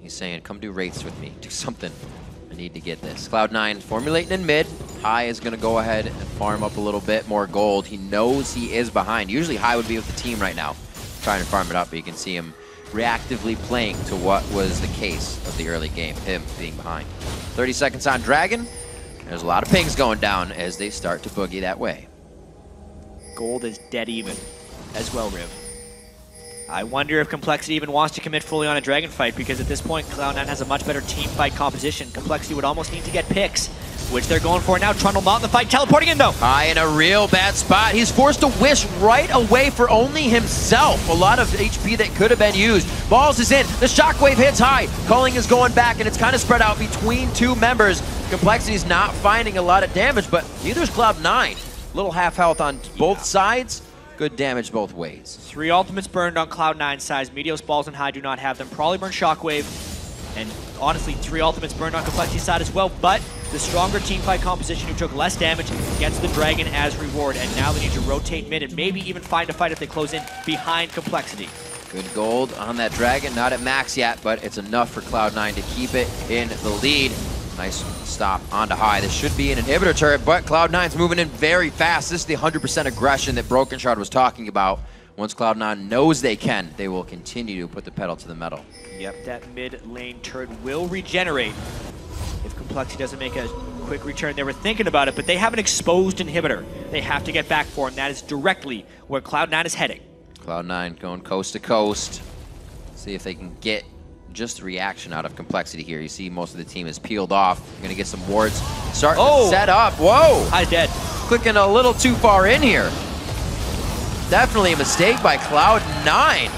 He's saying, come do wraiths with me. Do something. I need to get this. Cloud9 formulating in mid. High is going to go ahead and farm up a little bit more gold. He knows he is behind. Usually High would be with the team right now, trying to farm it up, but you can see him reactively playing to what was the case of the early game, him being behind. 30 seconds on Dragon. There's a lot of pings going down as they start to boogie that way. Gold is dead even as well, Riv. I wonder if Complexity even wants to commit fully on a Dragon fight, because at this point, Cloud9 has a much better team fight composition. Complexity would almost need to get picks, which they're going for now. Trundle not in the fight, teleporting in though. High in a real bad spot. He's forced to wish right away for only himself. A lot of HP that could have been used. Balls is in, the shockwave hits High. Culling is going back, and it's kind of spread out between 2 members. Complexity's not finding a lot of damage, but neither is Cloud9. Little half health on both sides. Good damage both ways. 3 ultimates burned on Cloud9 sides. Meteos, Balls, and High do not have them. Probably burn Shockwave. And honestly, 3 ultimates burned on Complexity side as well. But the stronger team fight composition who took less damage gets the Dragon as reward. And now they need to rotate mid and maybe even find a fight if they close in behind Complexity. Good gold on that Dragon. Not at max yet, but it's enough for Cloud9 to keep it in the lead. Nice stop onto High. This should be an inhibitor turret, but Cloud9's moving in very fast. This is the 100% aggression that Broken Shard was talking about. Once Cloud9 knows they can, they will continue to put the pedal to the metal. Yep, that mid lane turret will regenerate if Complexity doesn't make a quick return. They were thinking about it, but they have an exposed inhibitor they have to get back for, and that is directly where Cloud9 is heading. Cloud9 going coast to coast. See if they can get just reaction out of Complexity here. You see most of the team is peeled off. You're going to get some wards starting to set up. Whoa! High dead. Clicking a little too far in here. Definitely a mistake by Cloud9.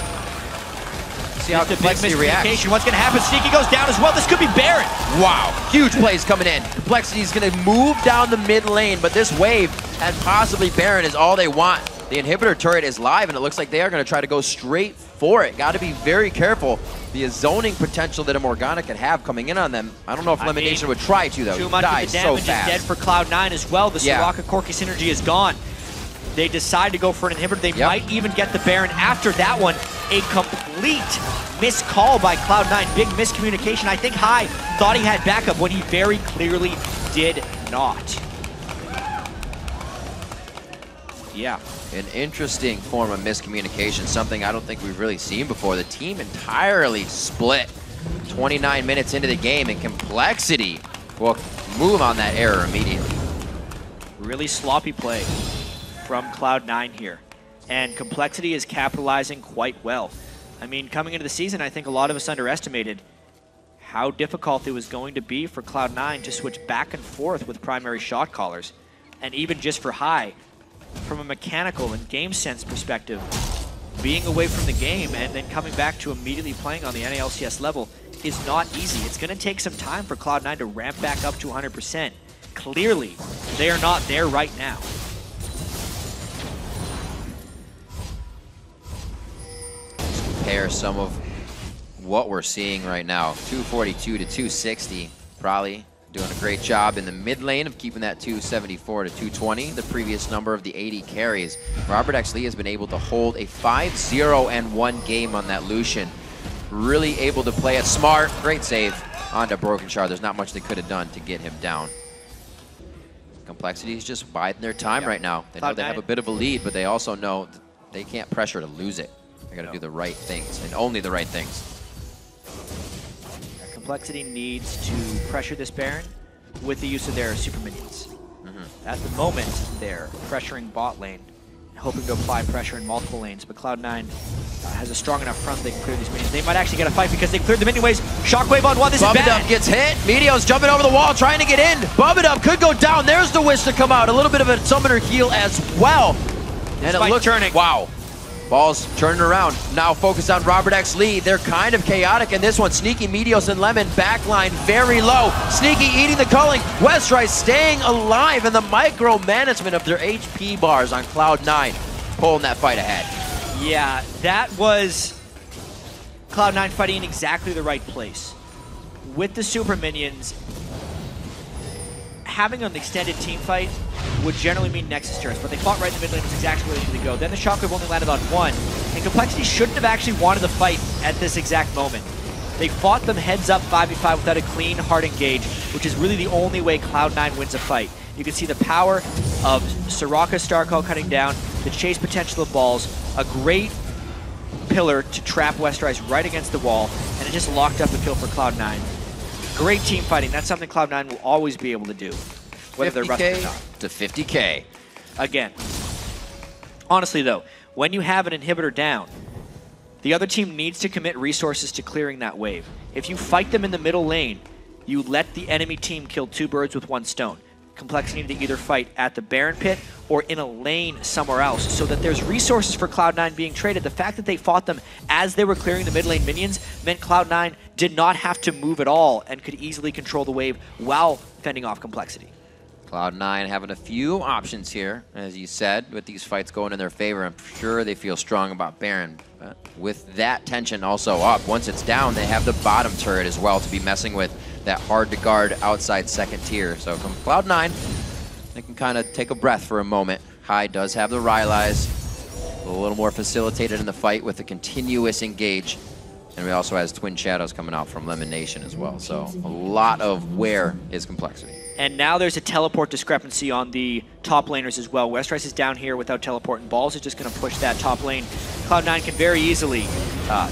See how Complexity reacts. What's going to happen? Sneaky goes down as well. This could be Baron. Wow. Huge plays coming in. Complexity's going to move down the mid lane, but this wave and possibly Baron is all they want. The inhibitor turret is live, and it looks like they are going to try to go straight for it. Got to be very careful. The zoning potential that a Morgana could have coming in on them. I don't know if Elimination would try to, though. Too much of the damage is dead for Cloud9 as well. The Soraka Corki synergy is gone. They decide to go for an inhibitor. They might even get the Baron after that one. A complete missed call by Cloud9. Big miscommunication. I think High thought he had backup when he very clearly did not. Yeah. An interesting form of miscommunication, something I don't think we've really seen before. The team entirely split 29 minutes into the game, and Complexity will move on that error immediately. Really sloppy play from Cloud9 here. And Complexity is capitalizing quite well. I mean, coming into the season, I think a lot of us underestimated how difficult it was going to be for Cloud9 to switch back and forth with primary shot callers. And even just for High, from a mechanical and game sense perspective, being away from the game and then coming back to immediately playing on the NALCS level is not easy. It's going to take some time for Cloud9 to ramp back up to 100%. Clearly, they are not there right now. Let's compare some of what we're seeing right now. 242 to 260, probably. Doing a great job in the mid lane of keeping that 274 to 220, the previous number of the 80 carries. Robert X. Lee has been able to hold a 5-0-1 game on that Lucian. Really able to play it smart. Great save onto Broken Shard. There's not much they could have done to get him down. Complexity is just biding their time right now. They know they have a bit of a lead, but they also know they can't pressure to lose it. They got to do the right things, and only the right things. Complexity needs to pressure this Baron with the use of their super minions. At the moment, they're pressuring bot lane, hoping to apply pressure in multiple lanes, but Cloud9 has a strong enough front they can clear these minions. They might actually get a fight because they cleared the minion waves. Shockwave on one, this is bad. Bubba gets hit. Meteo's jumping over the wall, trying to get in. Bubba could go down. There's the wish to come out. A little bit of a summoner heal as well. And it looks turning. Wow. Ball's turning around. Now focused on Robert X. Lee. They're kind of chaotic in this one. Sneaky, Meteos, and Lemon. Backline very low. Sneaky eating the culling. Westrice staying alive, and the micromanagement of their HP bars on Cloud9 pulling that fight ahead. Yeah, that was Cloud9 fighting in exactly the right place. With the super minions, having an extended team fight would generally mean Nexus turns, but they fought right in the mid lane. That's exactly where they should go. Then the Shockwave only landed on one, and Complexity shouldn't have actually wanted the fight at this exact moment. They fought them heads up 5v5 without a clean, hard engage, which is really the only way Cloud9 wins a fight. You can see the power of Soraka Starcall cutting down, the chase potential of balls, a great pillar to trap Westrice right against the wall, and it just locked up a kill for Cloud9. Great team fighting. That's something Cloud9 will always be able to do, whether they're rusting or not. To 50K. Again, honestly though, when you have an inhibitor down, the other team needs to commit resources to clearing that wave. If you fight them in the middle lane, you let the enemy team kill two birds with one stone. Complexity need to either fight at the Baron pit or in a lane somewhere else so that there's resources for Cloud9 being traded. The fact that they fought them as they were clearing the mid lane minions meant Cloud9 did not have to move at all and could easily control the wave while fending off Complexity. Cloud9 having a few options here, as you said, with these fights going in their favor. I'm sure they feel strong about Baron. But with that tension also up, once it's down, they have the bottom turret as well to be messing with that hard-to-guard outside second tier. So from Cloud9, they can kind of take a breath for a moment. High does have the Rylai's, a little more facilitated in the fight with a continuous engage. And we also has Twin Shadows coming out from Lemon Nation as well. So a lot of where is Complexity. And now there's a teleport discrepancy on the top laners as well. Westrice is down here without teleport, and Balls is just going to push that top lane. Cloud9 can very easily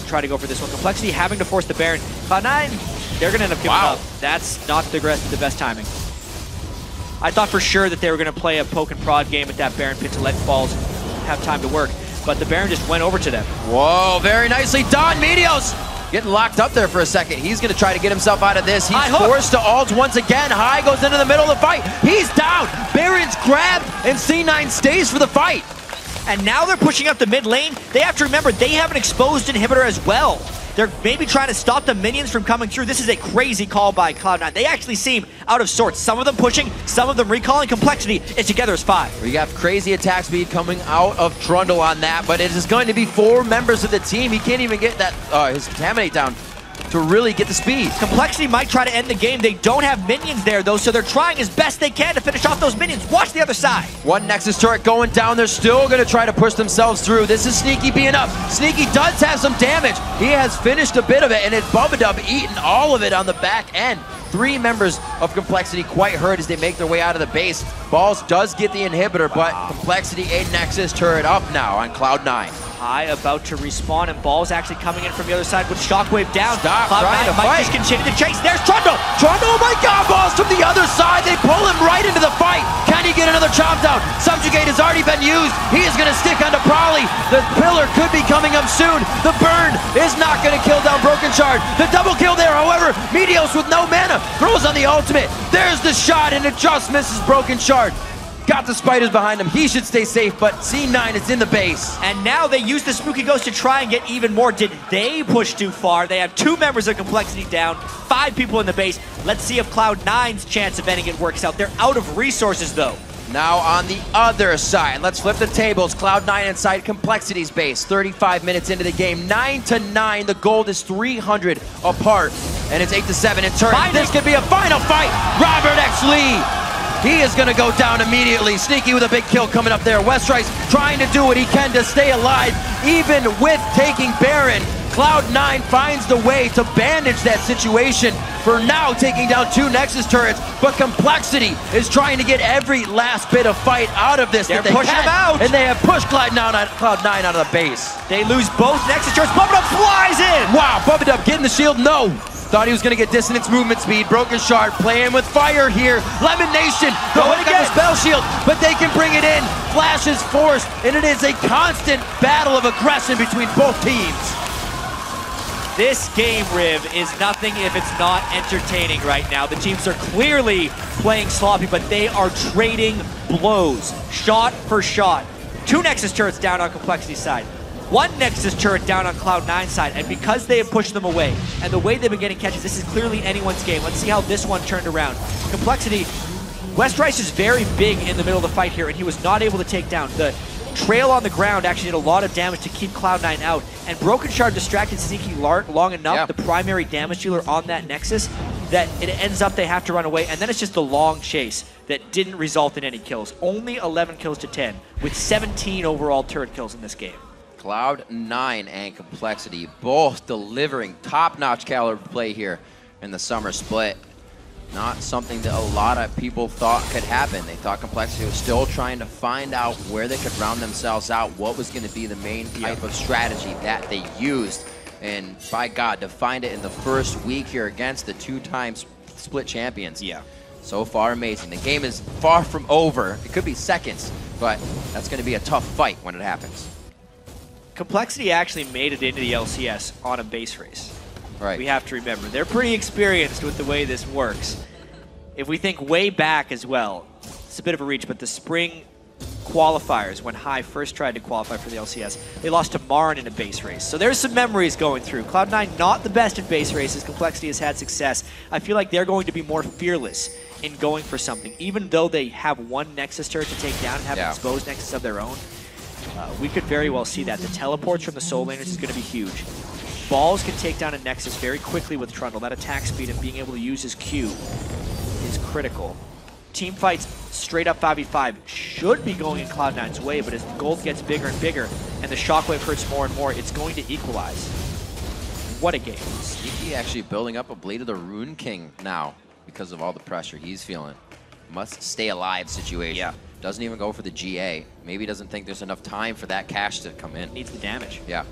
try to go for this one. Complexity having to force the Baron. Cloud9, they're going to end up giving up. That's not the best timing. I thought for sure that they were going to play a poke and prod game at that Baron pit to let Balls have time to work, but the Baron just went over to them. Whoa, very nicely done, Meteos! Getting locked up there for a second. He's going to try to get himself out of this. He's forced to ult once again. High goes into the middle of the fight. He's down. Baron's grabbed, and C9 stays for the fight. And now they're pushing up the mid lane. They have to remember they have an exposed inhibitor as well. They're maybe trying to stop the minions from coming through. This is a crazy call by Cloud9. They actually seem out of sorts. Some of them pushing, some of them recalling. Complexity is together as 5. We got crazy attack speed coming out of Trundle on that, but it is going to be 4 members of the team. He can't even get that his Contaminate down to really get the speed. Complexity might try to end the game. They don't have minions there, though, so they're trying as best they can to finish off those minions. Watch the other side. One Nexus turret going down. They're still going to try to push themselves through. This is Sneaky being up. Sneaky does have some damage. He has finished a bit of it, and it's Bubba eating all of it on the back end. 3 members of Complexity quite hurt as they make their way out of the base. Balls does get the inhibitor, but Complexity a Nexus turret up now on Cloud9. High about to respawn, and Ball's actually coming in from the other side with Shockwave down. Stop trying to might fight. just continue to chase. There's Trundle! Trundle, oh my god, Balls from the other side. They pull him right into the fight. Can he get another chop down? Subjugate has already been used. He is going to stick onto Prolly. The pillar could be coming up soon. The burn is not going to kill down Broken Shard. The double kill there, however, Meteos with no mana throws on the ultimate. There's the shot, and it just misses Broken Shard. Got the spiders behind him. He should stay safe, but C9 is in the base. And now they use the Spooky Ghost to try and get even more. Did they push too far? They have 2 members of Complexity down, 5 people in the base. Let's see if Cloud9's chance of ending it works out. They're out of resources, though. Now on the other side, let's flip the tables. Cloud9 inside Complexity's base. 35 minutes into the game, 9-9. The gold is 300 apart, and it's 8-7 in turn. This could be a final fight. Robert X. Lee. He is going to go down immediately. Sneaky with a big kill coming up there. Westrice trying to do what he can to stay alive, even with taking Baron. Cloud9 finds the way to bandage that situation for now, taking down 2 Nexus turrets, but Complexity is trying to get every last bit of fight out of this. They're pushing him out. And they have pushed Cloud9 out of the base. They lose both Nexus turrets. Bubba flies in. Wow, Bubba getting the shield, no. Thought he was going to get dissonance movement speed. Broken Shard playing with fire here. Lemon Nation going to get the spell shield, but they can bring it in. Flash is forced, and it is a constant battle of aggression between both teams. This game, Riv, is nothing if it's not entertaining right now. The teams are clearly playing sloppy, but they are trading blows, shot for shot. 2 Nexus turrets down on Complexity's side. 1 Nexus turret down on Cloud9's side, and because they have pushed them away, and the way they've been getting catches, this is clearly anyone's game. Let's see how this one turned around. Complexity, Westrice is very big in the middle of the fight here, and he was not able to take down. The trail on the ground actually did a lot of damage to keep Cloud9 out, and Broken Shard distracted Sneaky long enough, the primary damage dealer on that Nexus, that it ends up they have to run away, and then it's just a long chase that didn't result in any kills. Only 11 kills to 10, with 17 overall turret kills in this game. Cloud9 and Complexity both delivering top-notch caliber play here in the summer split. Not something that a lot of people thought could happen. They thought Complexity was still trying to find out where they could round themselves out, what was going to be the main type of strategy that they used. And by God, to find it in the first week here against the 2-time split champions. Yeah. So far, amazing. The game is far from over. It could be seconds, but that's going to be a tough fight when it happens. Complexity actually made it into the LCS on a base race. Right. We have to remember, they're pretty experienced with the way this works. If we think way back as well, it's a bit of a reach, but the spring qualifiers, when High first tried to qualify for the LCS, they lost to Marin in a base race. So there's some memories going through. Cloud9 not the best in base races. Complexity has had success. I feel like they're going to be more fearless in going for something, even though they have 1 Nexus turret to take down and have an exposed Nexus of their own. We could very well see that. The teleports from the Soul Laners is going to be huge. Balls can take down a Nexus very quickly with Trundle. That attack speed and being able to use his Q is critical. Team fights straight up 5v5 should be going in Cloud9's way, but as the gold gets bigger and bigger and the Shockwave hurts more and more, it's going to equalize. What a game. Sneaky actually building up a Blade of the Rune King now because of all the pressure he's feeling. Must stay alive situation. Yeah. Doesn't even go for the GA. Maybe doesn't think there's enough time for that cash to come in. Needs the damage. Yeah.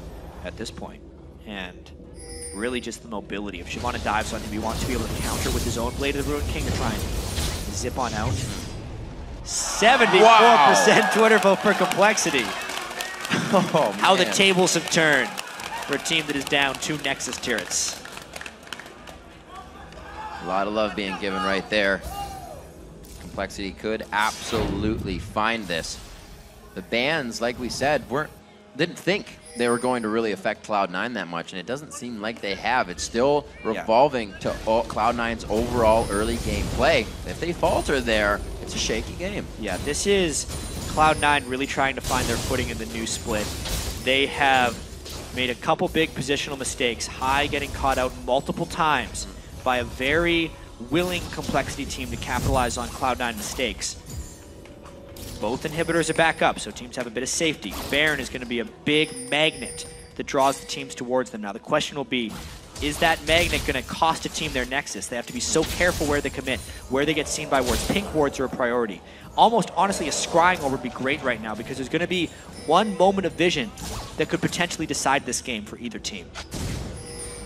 At this point. And really just the mobility. If Shyvana dives on him, he wants to be able to counter with his own Blade of the Rune King to try and zip on out. 74% Twitter vote for Complexity. Oh, man. How the tables have turned for a team that is down 2 Nexus turrets. A lot of love being given right there. Complexity could absolutely find this. The bans, like we said, didn't think they were going to really affect Cloud9 that much, and it doesn't seem like they have. It's still revolving to Cloud9's overall early game play. If they falter there, it's a shaky game. Yeah, this is Cloud9 really trying to find their footing in the new split. They have made a couple big positional mistakes, High getting caught out multiple times by a very willing Complexity team to capitalize on Cloud9 mistakes. Both inhibitors are back up, so teams have a bit of safety. Baron is going to be a big magnet that draws the teams towards them. Now the question will be, is that magnet going to cost a team their Nexus? They have to be so careful where they commit, where they get seen by wards. Pink wards are a priority. Almost honestly, a scrying orb would be great right now because there's going to be one moment of vision that could potentially decide this game for either team.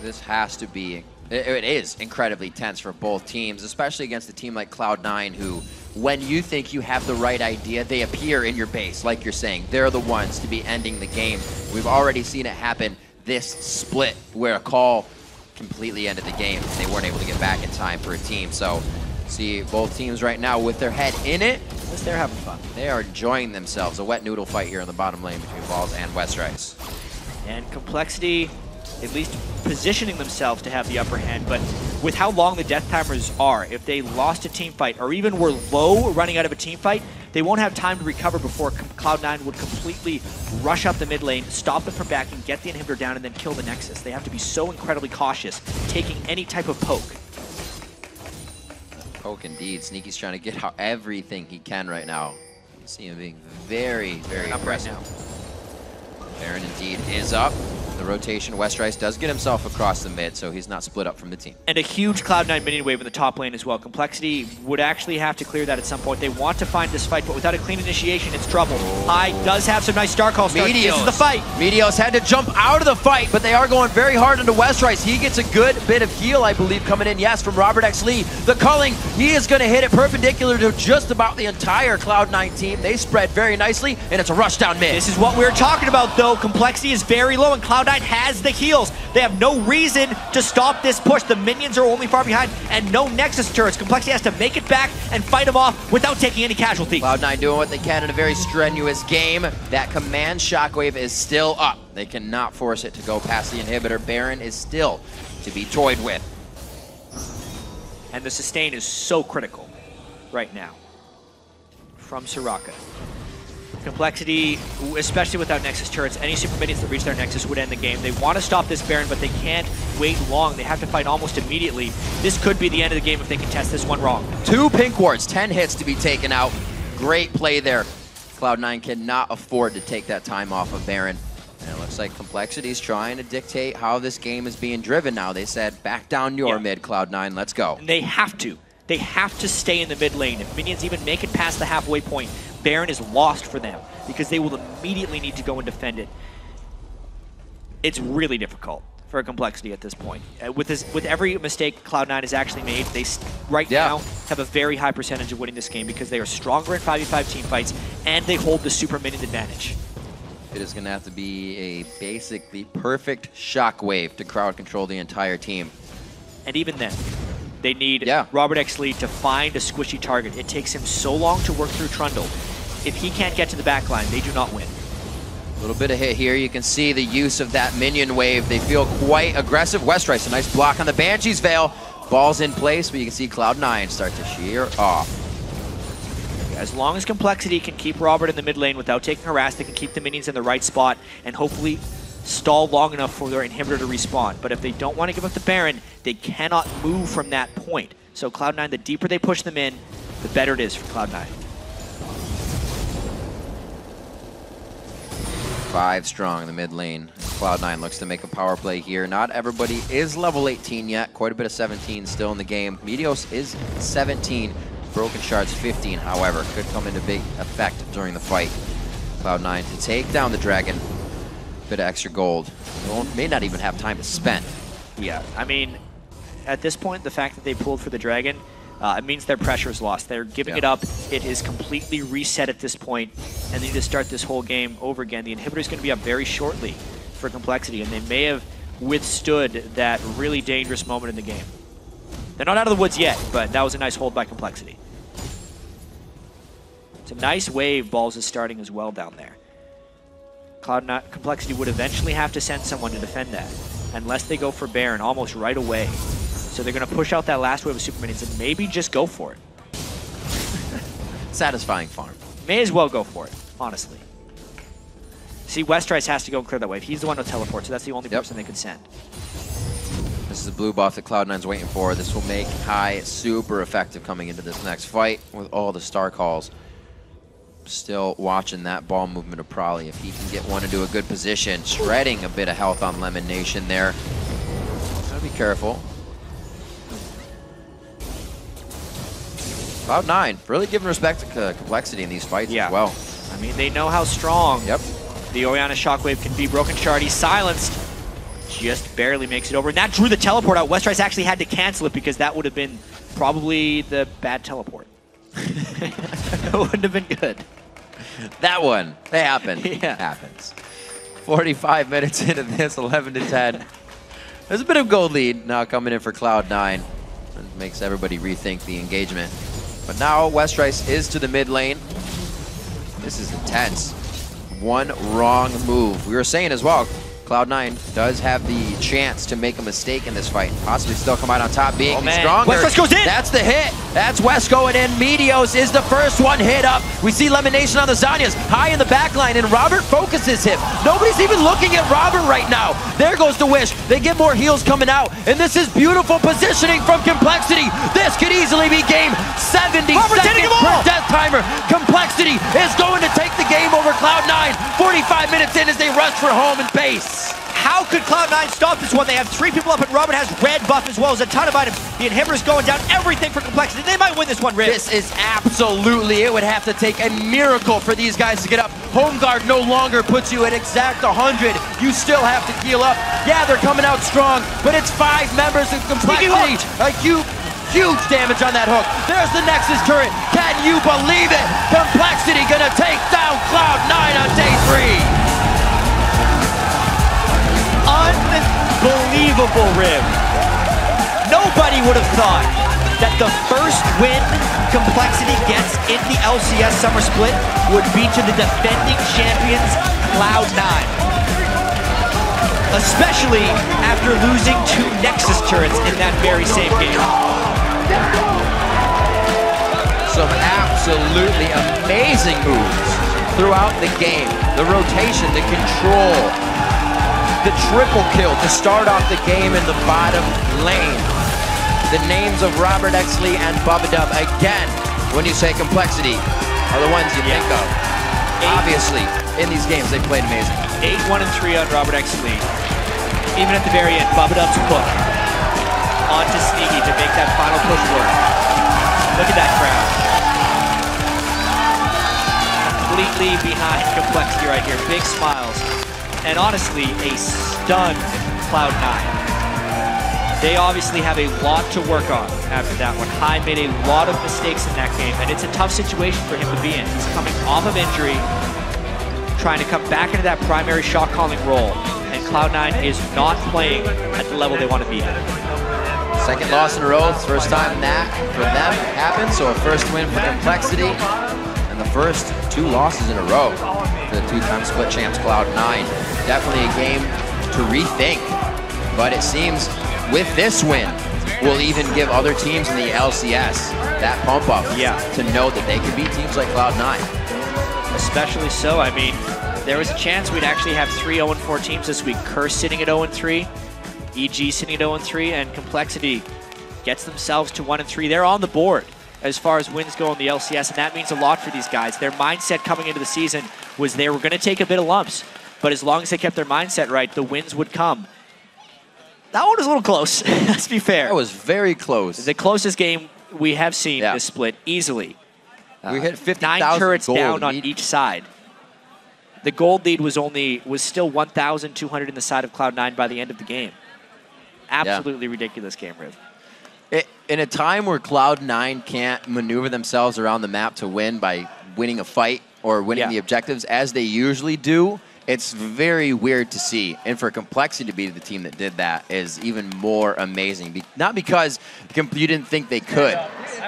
This has to be, it is incredibly tense for both teams, especially against a team like Cloud9 who, when you think you have the right idea, they appear in your base, like you're saying. They're the ones to be ending the game. We've already seen it happen this split where a COL completely ended the game. They weren't able to get back in time for a team. So see both teams right now with their head in it. They're having fun. They are enjoying themselves. A wet noodle fight here in the bottom lane between Balls and Westrice. And Complexity at least positioning themselves to have the upper hand, but with how long the death timers are, if they lost a team fight or even were low running out of a team fight, they won't have time to recover before Cloud9 would completely rush up the mid lane, stop them from backing, get the inhibitor down, and then kill the Nexus. They have to be so incredibly cautious, taking any type of poke. Poke indeed. Sneaky's trying to get out everything he can right now. You see him being very, very aggressive. Right now. Baron indeed is up. The rotation, Westrice does get himself across the mid, so he's not split up from the team. And a huge Cloud9 minion wave in the top lane as well. Complexity would actually have to clear that at some point. They want to find this fight, but without a clean initiation, it's trouble. High does have some nice Star Call starts. This is the fight. Meteos had to jump out of the fight, but they are going very hard into Westrice. He gets a good bit of heal, I believe, coming in, yes, from Robert X. Lee. The culling, he is going to hit it perpendicular to just about the entire Cloud9 team. They spread very nicely, and it's a rush down mid. This is what we were talking about, though. Complexity is very low, and Cloud9 has the heals. They have no reason to stop this push. The minions are only far behind, and no Nexus turrets. Complexity has to make it back and fight them off without taking any casualty. Cloud9 doing what they can in a very strenuous game. That command shockwave is still up. They cannot force it to go past the inhibitor. Baron is still to be toyed with. And the sustain is so critical right now from Soraka. Complexity, especially without Nexus turrets, any super minions that reach their Nexus would end the game. They want to stop this Baron, but they can't wait long. They have to fight almost immediately. This could be the end of the game if they can test this one wrong. 2 pink wards, 10 hits to be taken out. Great play there. Cloud9 cannot afford to take that time off of Baron. And it looks like Complexity's trying to dictate how this game is being driven now. They said, back down your mid, Cloud9, let's go. And they have to. They have to stay in the mid lane. If minions even make it past the halfway point, Baron is lost for them because they will immediately need to go and defend it. It's really difficult for Complexity at this point. With every mistake Cloud9 has actually made, they now have a very high percentage of winning this game because they are stronger in 5v5 team fights and they hold the super minion advantage. It is going to have to be a basically perfect shockwave to crowd control the entire team. And even then, they need Robert X. Lee to find a squishy target. It takes him so long to work through Trundle. If he can't get to the backline, they do not win. A little bit of hit here. You can see the use of that minion wave. They feel quite aggressive. Westrice, a nice block on the Banshee's Veil. Ball's in place, but you can see Cloud9 start to shear off. As long as Complexity can keep Robert in the mid lane without taking harass, they can keep the minions in the right spot and hopefully stall long enough for their inhibitor to respawn. But if they don't want to give up the Baron, they cannot move from that point. So Cloud9, the deeper they push them in, the better it is for Cloud9. 5 strong in the mid lane. Cloud9 looks to make a power play here. Not everybody is level 18 yet. Quite a bit of 17 still in the game. Meteos is 17. Broken Shards 15, however, could come into big effect during the fight. Cloud9 to take down the dragon. Bit of extra gold. May not even have time to spend. Yeah, I mean, at this point, the fact that they pulled for the dragon, it means their pressure is lost. They're giving it up. It is completely reset at this point, and they need to start this whole game over again. The inhibitor is going to be up very shortly for Complexity, and they may have withstood that really dangerous moment in the game. They're not out of the woods yet, but that was a nice hold by Complexity. It's a nice wave Balls is starting as well down there. Cloud9 Complexity would eventually have to send someone to defend that, unless they go for Baron almost right away. So they're going to push out that last wave of super minions and maybe just go for it. Satisfying farm. May as well go for it, honestly. See, Westrice has to go and clear that wave. He's the one to teleport, so that's the only person they could send. This is the blue buff that Cloud9's waiting for. This will make Hai super effective coming into this next fight with all the star calls. Still watching that ball movement of Prolly. If he can get one into a good position, shredding a bit of health on Lemon Nation there. Gotta be careful. Cloud9 really giving respect to Complexity in these fights as well. I mean, they know how strong the Orianna Shockwave can be. Broken Shard, he's silenced. Just barely makes it over. And that drew the teleport out. Westrice actually had to cancel it because that would have been probably the bad teleport. It wouldn't have been good. That one, they happen. Happens. 45 minutes into this, 11 to 10. There's a bit of gold lead now coming in for Cloud9. It makes everybody rethink the engagement. But now Westrice is to the mid lane. This is intense. One wrong move. We were saying as well, Cloud9 does have the chance to make a mistake in this fight. Possibly still come out on top being stronger. Westrice goes in! That's the hit! That's West going in. Meteos is the first one hit up. We see Lemon Nation on the Zanyas. High in the back line, and Robert focuses him. Nobody's even looking at Robert right now. There goes the Wish. They get more heals coming out, and this is beautiful positioning from Complexity. This could easily be game 70 seconds per death timer. Complexity is going to take the game over Cloud9. 45 minutes in as they rush for home and base. How could Cloud9 stop this one? They have 3 people up, and Robert has red buff as well as a ton of items. The inhibitor's going down, everything for Complexity. They might win this one, Riv. This is absolutely, it would have to take a miracle for these guys to get up. Home guard no longer puts you at exact 100. You still have to heal up. Yeah, they're coming out strong, but it's 5 members of Complexity. Like huge damage on that hook. There's the Nexus turret. Can you believe it? Complexity gonna take down Cloud9 on day 3. Unbelievable, Riv. Nobody would have thought that the first win Complexity gets in the LCS Summer Split would be to the defending champions, Cloud9. Especially after losing 2 Nexus turrets in that very same game. Some absolutely amazing moves throughout the game. The rotation, the control. The triple kill to start off the game in the bottom lane. The names of Robert Exley and Bubba again, when you say Complexity, are the ones you think of. Obviously, in these games, they've played amazing. 8-1-3 on Robert Exley. Even at the very end, Bubba hook onto Sneaky to make that final push work. Look at that crowd. Completely behind Complexity right here. Big smiles. And honestly, a stunned Cloud9. They obviously have a lot to work on after that one. Hai made a lot of mistakes in that game, and it's a tough situation for him to be in. He's coming off of injury, trying to come back into that primary shot calling role, and Cloud9 is not playing at the level they want to be at. Second loss in a row. It's the first time that for them happened, so a first win for Complexity, and the first 2 losses in a row for the 2-time split champs Cloud9. Definitely a game to rethink, but it seems with this win will even give other teams in the LCS that pump up to know that they can beat teams like Cloud9. Especially so. I mean, there was a chance we'd actually have 3 0-4 teams this week. Curse sitting at 0-3, EG sitting at 0-3, and Complexity gets themselves to 1-3. They're on the board as far as wins go in the LCS, and that means a lot for these guys. Their mindset coming into the season was they were going to take a bit of lumps, but as long as they kept their mindset right, the wins would come. That one was a little close, let's be fair. That was very close. The closest game we have seen this split, easily. We hit 50,000 9 turrets gold down on each side. The gold lead was still 1,200 in the side of Cloud9 by the end of the game. Absolutely ridiculous game, Riv. In a time where Cloud9 can't maneuver themselves around the map to win by winning a fight or winning the objectives as they usually do, it's very weird to see. And for Complexity to be the team that did that is even more amazing. Not because you didn't think they could,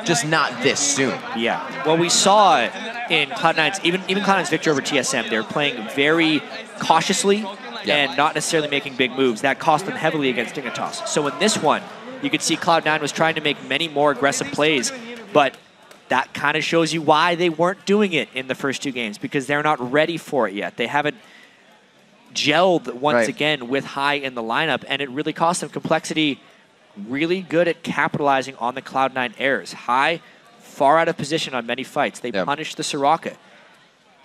just not this soon. Yeah. Well, we saw in Cloud9's, even Cloud9's victory over TSM, they were playing very cautiously and not necessarily making big moves. That cost them heavily against Dignitas. So in this one, you could see Cloud9 was trying to make many more aggressive plays, but that kind of shows you why they weren't doing it in the first 2 games, because they're not ready for it yet. They haven't gelled once again with High in the lineup, and it really cost them. Complexity really good at capitalizing on the Cloud9 errors. High, far out of position on many fights. They punished the Soraka.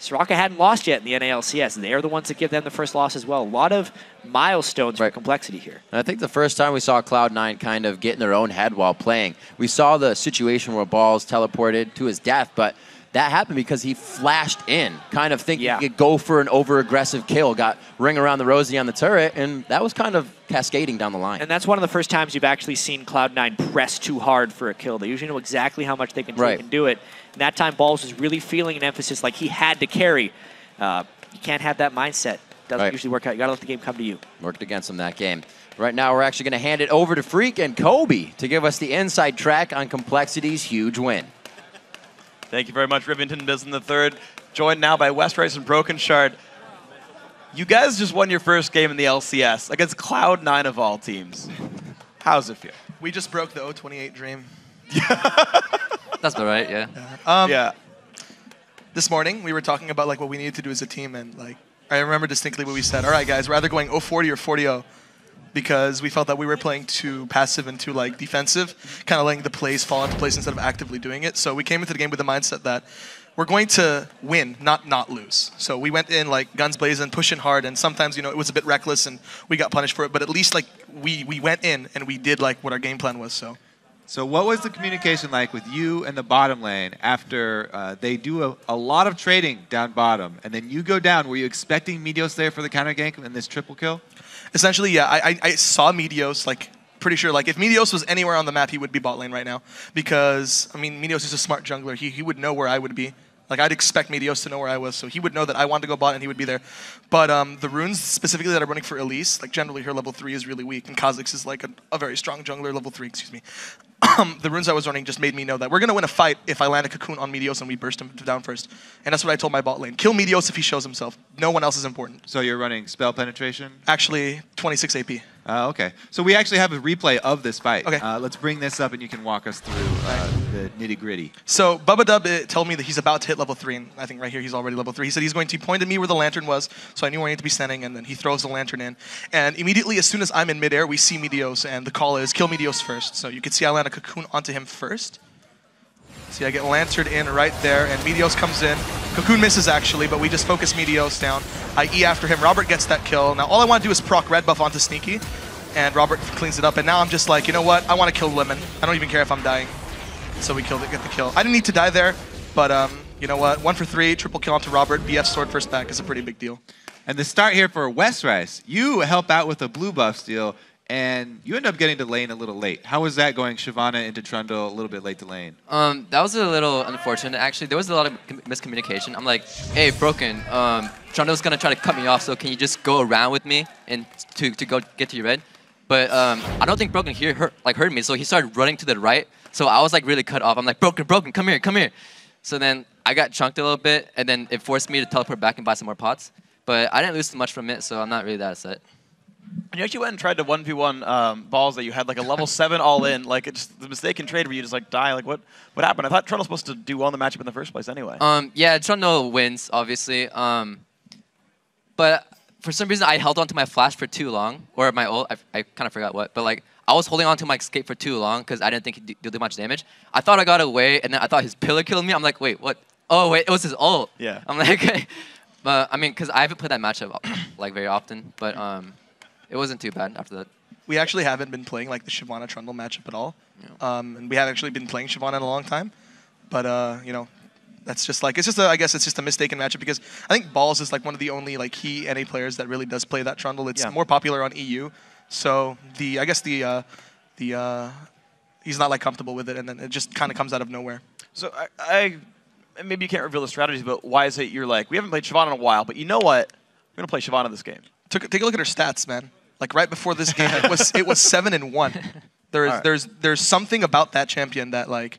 Soraka hadn't lost yet in the NALCS, and they're the ones that give them the first loss as well. A lot of milestones for Complexity here. And I think the first time we saw Cloud9 kind of get in their own head while playing, we saw the situation where Balls teleported to his death, but that happened because he flashed in, kind of thinking he could go for an over-aggressive kill, got ring around the rosy on the turret, and that was kind of cascading down the line. And that's one of the first times you've actually seen Cloud9 press too hard for a kill. They usually know exactly how much they can take and do it. And that time, Balls was really feeling an emphasis like he had to carry. You can't have that mindset. Doesn't usually work out. You got to let the game come to you. Worked against him that game. Right now, we're actually going to hand it over to Freak and Kobe to give us the inside track on Complexity's huge win. Thank you very much, Rivington Biz in the third. Joined now by Westrice and Broken Shard. You guys just won your first game in the LCS against Cloud9 of all teams. How's it feel? We just broke the 028 dream. That's all right, yeah. Yeah. This morning, we were talking about like what we needed to do as a team, and like I remember distinctly what we said. All right, guys, we're either going 040 or 40-0. Because we felt that we were playing too passive and too like defensive, kind of letting the plays fall into place instead of actively doing it. So we came into the game with the mindset that we're going to win, not lose. So we went in like guns blazing, pushing hard, and sometimes it was a bit reckless and we got punished for it. But at least like we went in and we did like what our game plan was. So what was the communication like with you and the bottom lane after they do a lot of trading down bottom, and then you go down? Were you expecting Meteos there for the counter gank and this triple kill? Essentially, yeah. I saw Meteos, like, pretty sure, like, if Meteos was anywhere on the map, he would be bot lane right now. Because, I mean, Meteos is a smart jungler. He would know where I would be. Like, I'd expect Meteos to know where I was, so he would know that I wanted to go bot and he would be there. But the runes, specifically, that are running for Elise, like, generally her level 3 is really weak, and Kha'Zix is, like, a very strong jungler, level 3, excuse me. The runes I was running just made me know that we're going to win a fight if I land a cocoon on Meteos and we burst him down first. And that's what I told my bot lane. Kill Meteos if he shows himself. No one else is important. So you're running spell penetration? Actually, 26 AP. Okay. So we actually have a replay of this fight. Okay. Let's bring this up and you can walk us through the nitty-gritty. So Bubba Dub told me that he's about to hit level 3, and I think right here he's already level 3. He said he's going to point at me where the lantern was, so I knew where I need to be standing, and then he throws the lantern in. And immediately, as soon as I'm in midair, we see Meteos, and the call is kill Meteos first. So you can see I land a cocoon onto him first. See, I get lanterned in right there, and Meteos comes in. Cocoon misses, actually, but we just focus Meteos down. I E after him. Robert gets that kill. Now, all I want to do is proc red buff onto Sneaky, and Robert cleans it up. And now I'm just like, you know what? I want to kill Lemon. I don't even care if I'm dying. So we killed it, get the kill. I didn't need to die there, but you know what? 1 for 3, triple kill onto Robert. BF sword first back is a pretty big deal. And the start here for Westrice, you help out with a blue buff steal, and you end up getting to lane a little late. How was that going Shyvana into Trundle a little bit late to lane? That was a little unfortunate. Actually, there was a lot of miscommunication. I'm like, hey, Broken, Trundle's going to try to cut me off, so can you just go around with me and to go get to your red? But I don't think Broken heard me, so he started running to the right. So I was like really cut off. I'm like, Broken, come here, come here. So then I got chunked a little bit, and then it forced me to teleport back and buy some more pots. But I didn't lose too much from it, so I'm not really that upset. And you actually went and tried to 1v1 balls that you had like a level 7 all in. Like it's the mistaken trade where you just like die. Like what happened? I thought Trundle was supposed to do well in the matchup in the first place anyway. Yeah, Trundle wins obviously. But for some reason I held on to my flash for too long, or my ult. I kind of forgot what. But like I was holding on to my escape for too long because I didn't think he'd do much damage. I thought I got away, and then I thought his pillar killed me. I'm like, wait, what? Oh wait, it was his ult. Yeah. I'm like, but I mean, because I haven't played that matchup like very often, but it wasn't too bad after that. We actually haven't been playing like the Shyvana Trundle matchup at all, and we haven't actually been playing Shyvana in a long time. But you know, that's just like I guess it's just a mistaken matchup because I think Balls is like one of the only like key NA players that really does play that Trundle. It's more popular on EU, so I guess he's not like comfortable with it, and then it just kind of comes out of nowhere. So maybe you can't reveal the strategies, but why is it you're like, we haven't played Shyvana in a while, but you know what? going to play Shyvana this game. Take a look at her stats, man. Like right before this game, it was 7-1. There's something about that champion that like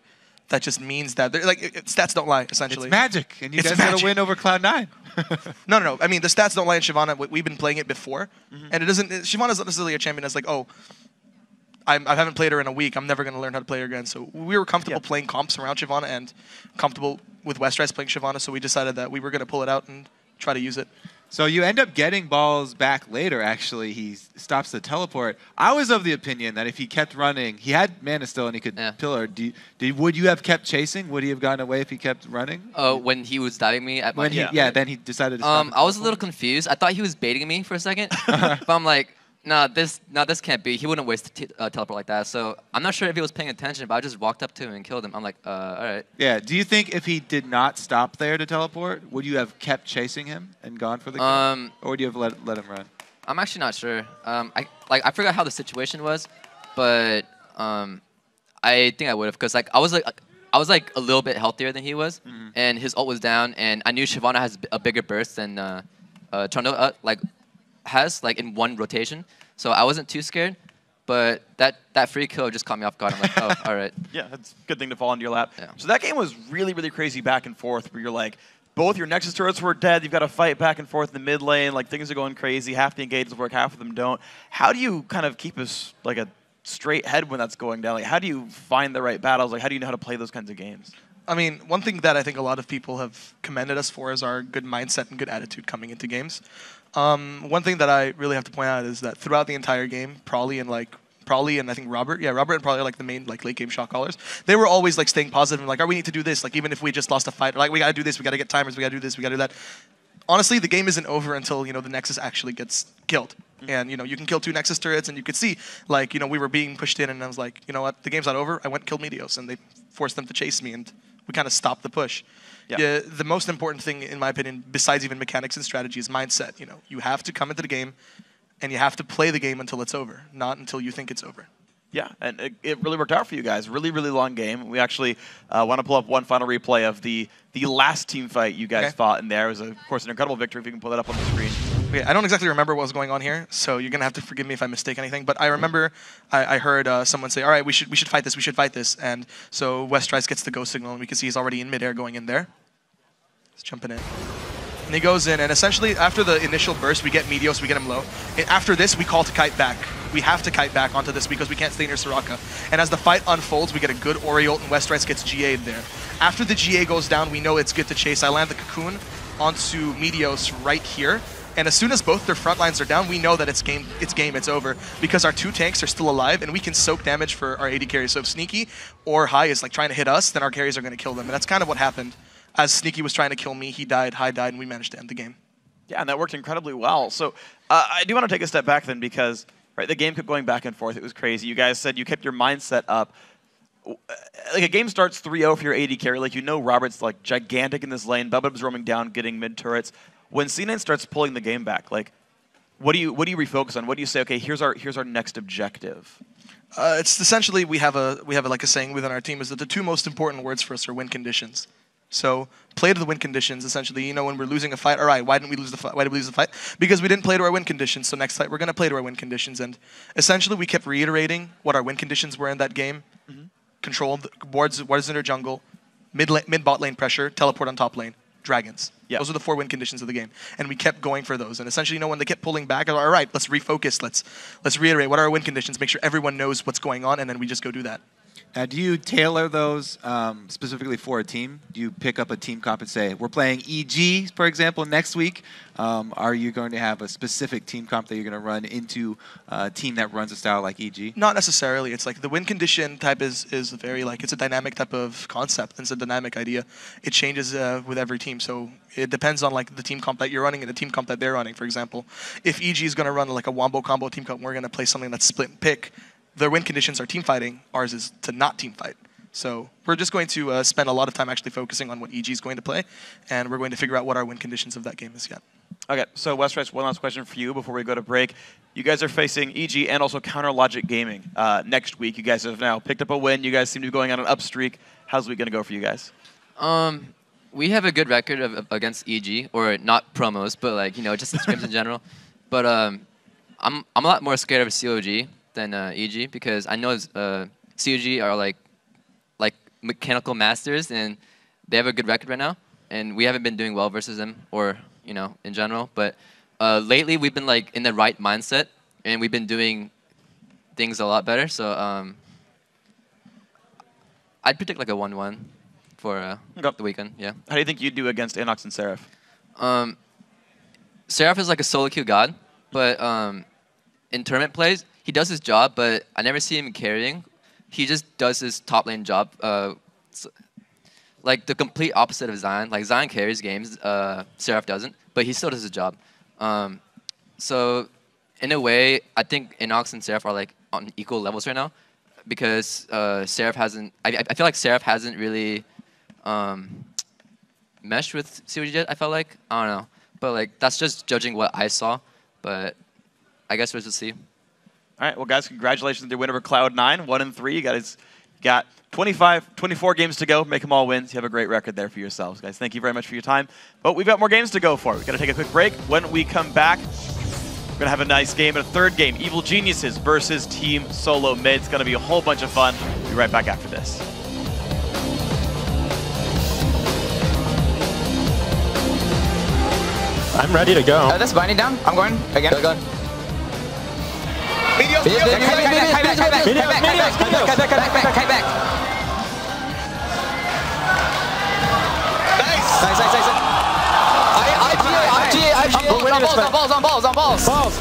that just means that stats don't lie essentially. It's magic, and you guys got to win over Cloud9. No. I mean the stats don't lie in Shyvana. We've been playing it before, and it doesn't. Shyvana's not necessarily a champion that's like, oh, I haven't played her in a week. I'm never going to learn how to play her again. So we were comfortable playing comps around Shyvana and comfortable with Westrice playing Shyvana. So we decided that we were going to pull it out and try to use it. So you end up getting balls back later, actually. He stops the teleport. I was of the opinion that if he kept running, he had mana still and he could pillar. Would you have kept chasing? Would he have gotten away if he kept running? When he was diving me at my... Then he decided to stop. I was a little confused. I thought he was baiting me for a second. But I'm like, nah, this can't be. He wouldn't waste a teleport like that. So I'm not sure if he was paying attention, but I just walked up to him and killed him. I'm like, all right. Yeah. Do you think if he did not stop there to teleport, would you have kept chasing him and gone for the kill? Or would you have let him run? I'm actually not sure. I forgot how the situation was, but I think I would have because I was a little bit healthier than he was, and his ult was down, and I knew Shyvana has a bigger burst than Trundle has in one rotation, so I wasn't too scared. But that free kill just caught me off guard. I'm like, oh, all right. Yeah, that's a good thing to fall into your lap. Yeah. So that game was really, really crazy back and forth where you're like, both your Nexus turrets were dead. You've got to fight back and forth in the mid lane. Like things are going crazy. Half the engagements work, half of them don't. How do you kind of keep a straight head when that's going down? Like, how do you find the right battles? Like, how do you know how to play those kinds of games? I mean, one thing that I think a lot of people have commended us for is our good mindset and good attitude coming into games. One thing that I really have to point out is that throughout the entire game, Prolly and I think Robert and Prolly are the main late game shot callers. They were always staying positive and like, oh, we need to do this. Like even if we just lost a fight, like we gotta do this, we gotta get timers, we gotta do this, we gotta do that. Honestly, the game isn't over until the Nexus actually gets killed. And you can kill 2 Nexus turrets, and you could see we were being pushed in, and I was like, you know what, the game's not over. I went and killed Meteos, and they forced them to chase me, and we kind of stopped the push. Yeah, the most important thing, in my opinion, besides even mechanics and strategy, is mindset. You have to come into the game, and you have to play the game until it's over, not until you think it's over. Yeah, and it really worked out for you guys. Really, really long game. We actually want to pull up one final replay of the last team fight you guys fought in there. It was, of course, an incredible victory if you can pull that up on the screen. Okay, I don't exactly remember what was going on here, so you're going to have to forgive me if I mistake anything. But I remember I heard someone say, all right, we should fight this, we should fight this. And so Westrice gets the go signal, and we can see he's already in midair going in there. He's jumping in. And he goes in, and essentially after the initial burst, we get Meteos, we get him low. And after this, we call to kite back. We have to kite back onto this because we can't stay near Soraka. And as the fight unfolds, we get a good Ori ult, and Westrice gets GA'd there. After the GA goes down, we know it's good to chase. I land the Cocoon onto Meteos right here. And as soon as both their front lines are down, we know that it's over. Because our 2 tanks are still alive, and we can soak damage for our AD carries. So if Sneaky or High is trying to hit us, then our carries are going to kill them. And that's kind of what happened. As Sneaky was trying to kill me, he died, High died, and we managed to end the game. Yeah, and that worked incredibly well. So I do want to take a step back then because the game kept going back and forth. It was crazy. You guys said you kept your mindset up. A game starts 3-0 for your AD carry. Robert's gigantic in this lane. Bubba's roaming down, getting mid turrets. When C9 starts pulling the game back, what do you refocus on? What do you say? Okay, here's our next objective. It's essentially we have a saying within our team is that the 2 most important words for us are win conditions. So play to the win conditions. Essentially, when we're losing a fight, all right, why didn't we lose the fight? Why did we lose the fight? Because we didn't play to our win conditions. So next fight, we're going to play to our win conditions. And essentially, we kept reiterating what our win conditions were in that game. Control wards in our jungle, mid bot lane pressure, teleport on top lane, dragons. Yep. Those are the 4 win conditions of the game. And we kept going for those. And essentially, when they kept pulling back, all right, let's refocus. Let's reiterate what are our win conditions, make sure everyone knows what's going on, and then we just go do that. Now, do you tailor those specifically for a team? Do you pick up a team comp and say, we're playing EG, for example, next week? Are you going to have a specific team comp that you're going to run into a team that runs a style like EG? Not necessarily. It's the win condition type is very it's a dynamic type of concept. It's a dynamic idea. It changes with every team. So it depends on the team comp that you're running and the team comp that they're running. For example, if EG is going to run a wombo combo team comp, we're going to play something that's split and pick. Their win conditions are team fighting. Ours is to not team fight. So we're just going to spend a lot of time actually focusing on what EG is going to play, and we're going to figure out what our win conditions of that game is yet. Okay, so Westrice, one last question for you before we go to break. You guys are facing EG and also Counter Logic Gaming next week. You guys have now picked up a win. You guys seem to be going on an up streak. How's the week going to go for you guys? We have a good record against EG, or not promos, but like just scrims in general. But I'm a lot more scared of COG than EG because I know COG are like mechanical masters and they have a good record right now, and we haven't been doing well versus them, or in general. But lately we've been like in the right mindset and we've been doing things a lot better. So I'd predict like a 1-1 for the weekend. Yeah. How do you think you'd do against Inox and Seraph? Seraph is like a solo queue god, but in tournament plays, he does his job, but I never see him carrying. He just does his top lane job. Like the complete opposite of Zion. Like Zion carries games, Seraph doesn't, but he still does his job. So in a way, I think Inox and Seraph are like on equal levels right now, because Seraph hasn't. I feel like Seraph hasn't really meshed with COG yet. I felt like I don't know, but like that's just judging what I saw. But I guess we'll just see. All right, well, guys, congratulations on your win over Cloud9, 1-3. You guys got 24 games to go. Make them all wins. You have a great record there for yourselves, guys. Thank you very much for your time. But we've got more games to go for. We've got to take a quick break. When we come back, we're going to have a nice game, a third game, Evil Geniuses versus Team Solo Mid. It's going to be a whole bunch of fun. We'll be right back after this. I'm ready to go. That's binding down. I'm going again. Go. Medios, Kite back. Nice. IGA. On balls.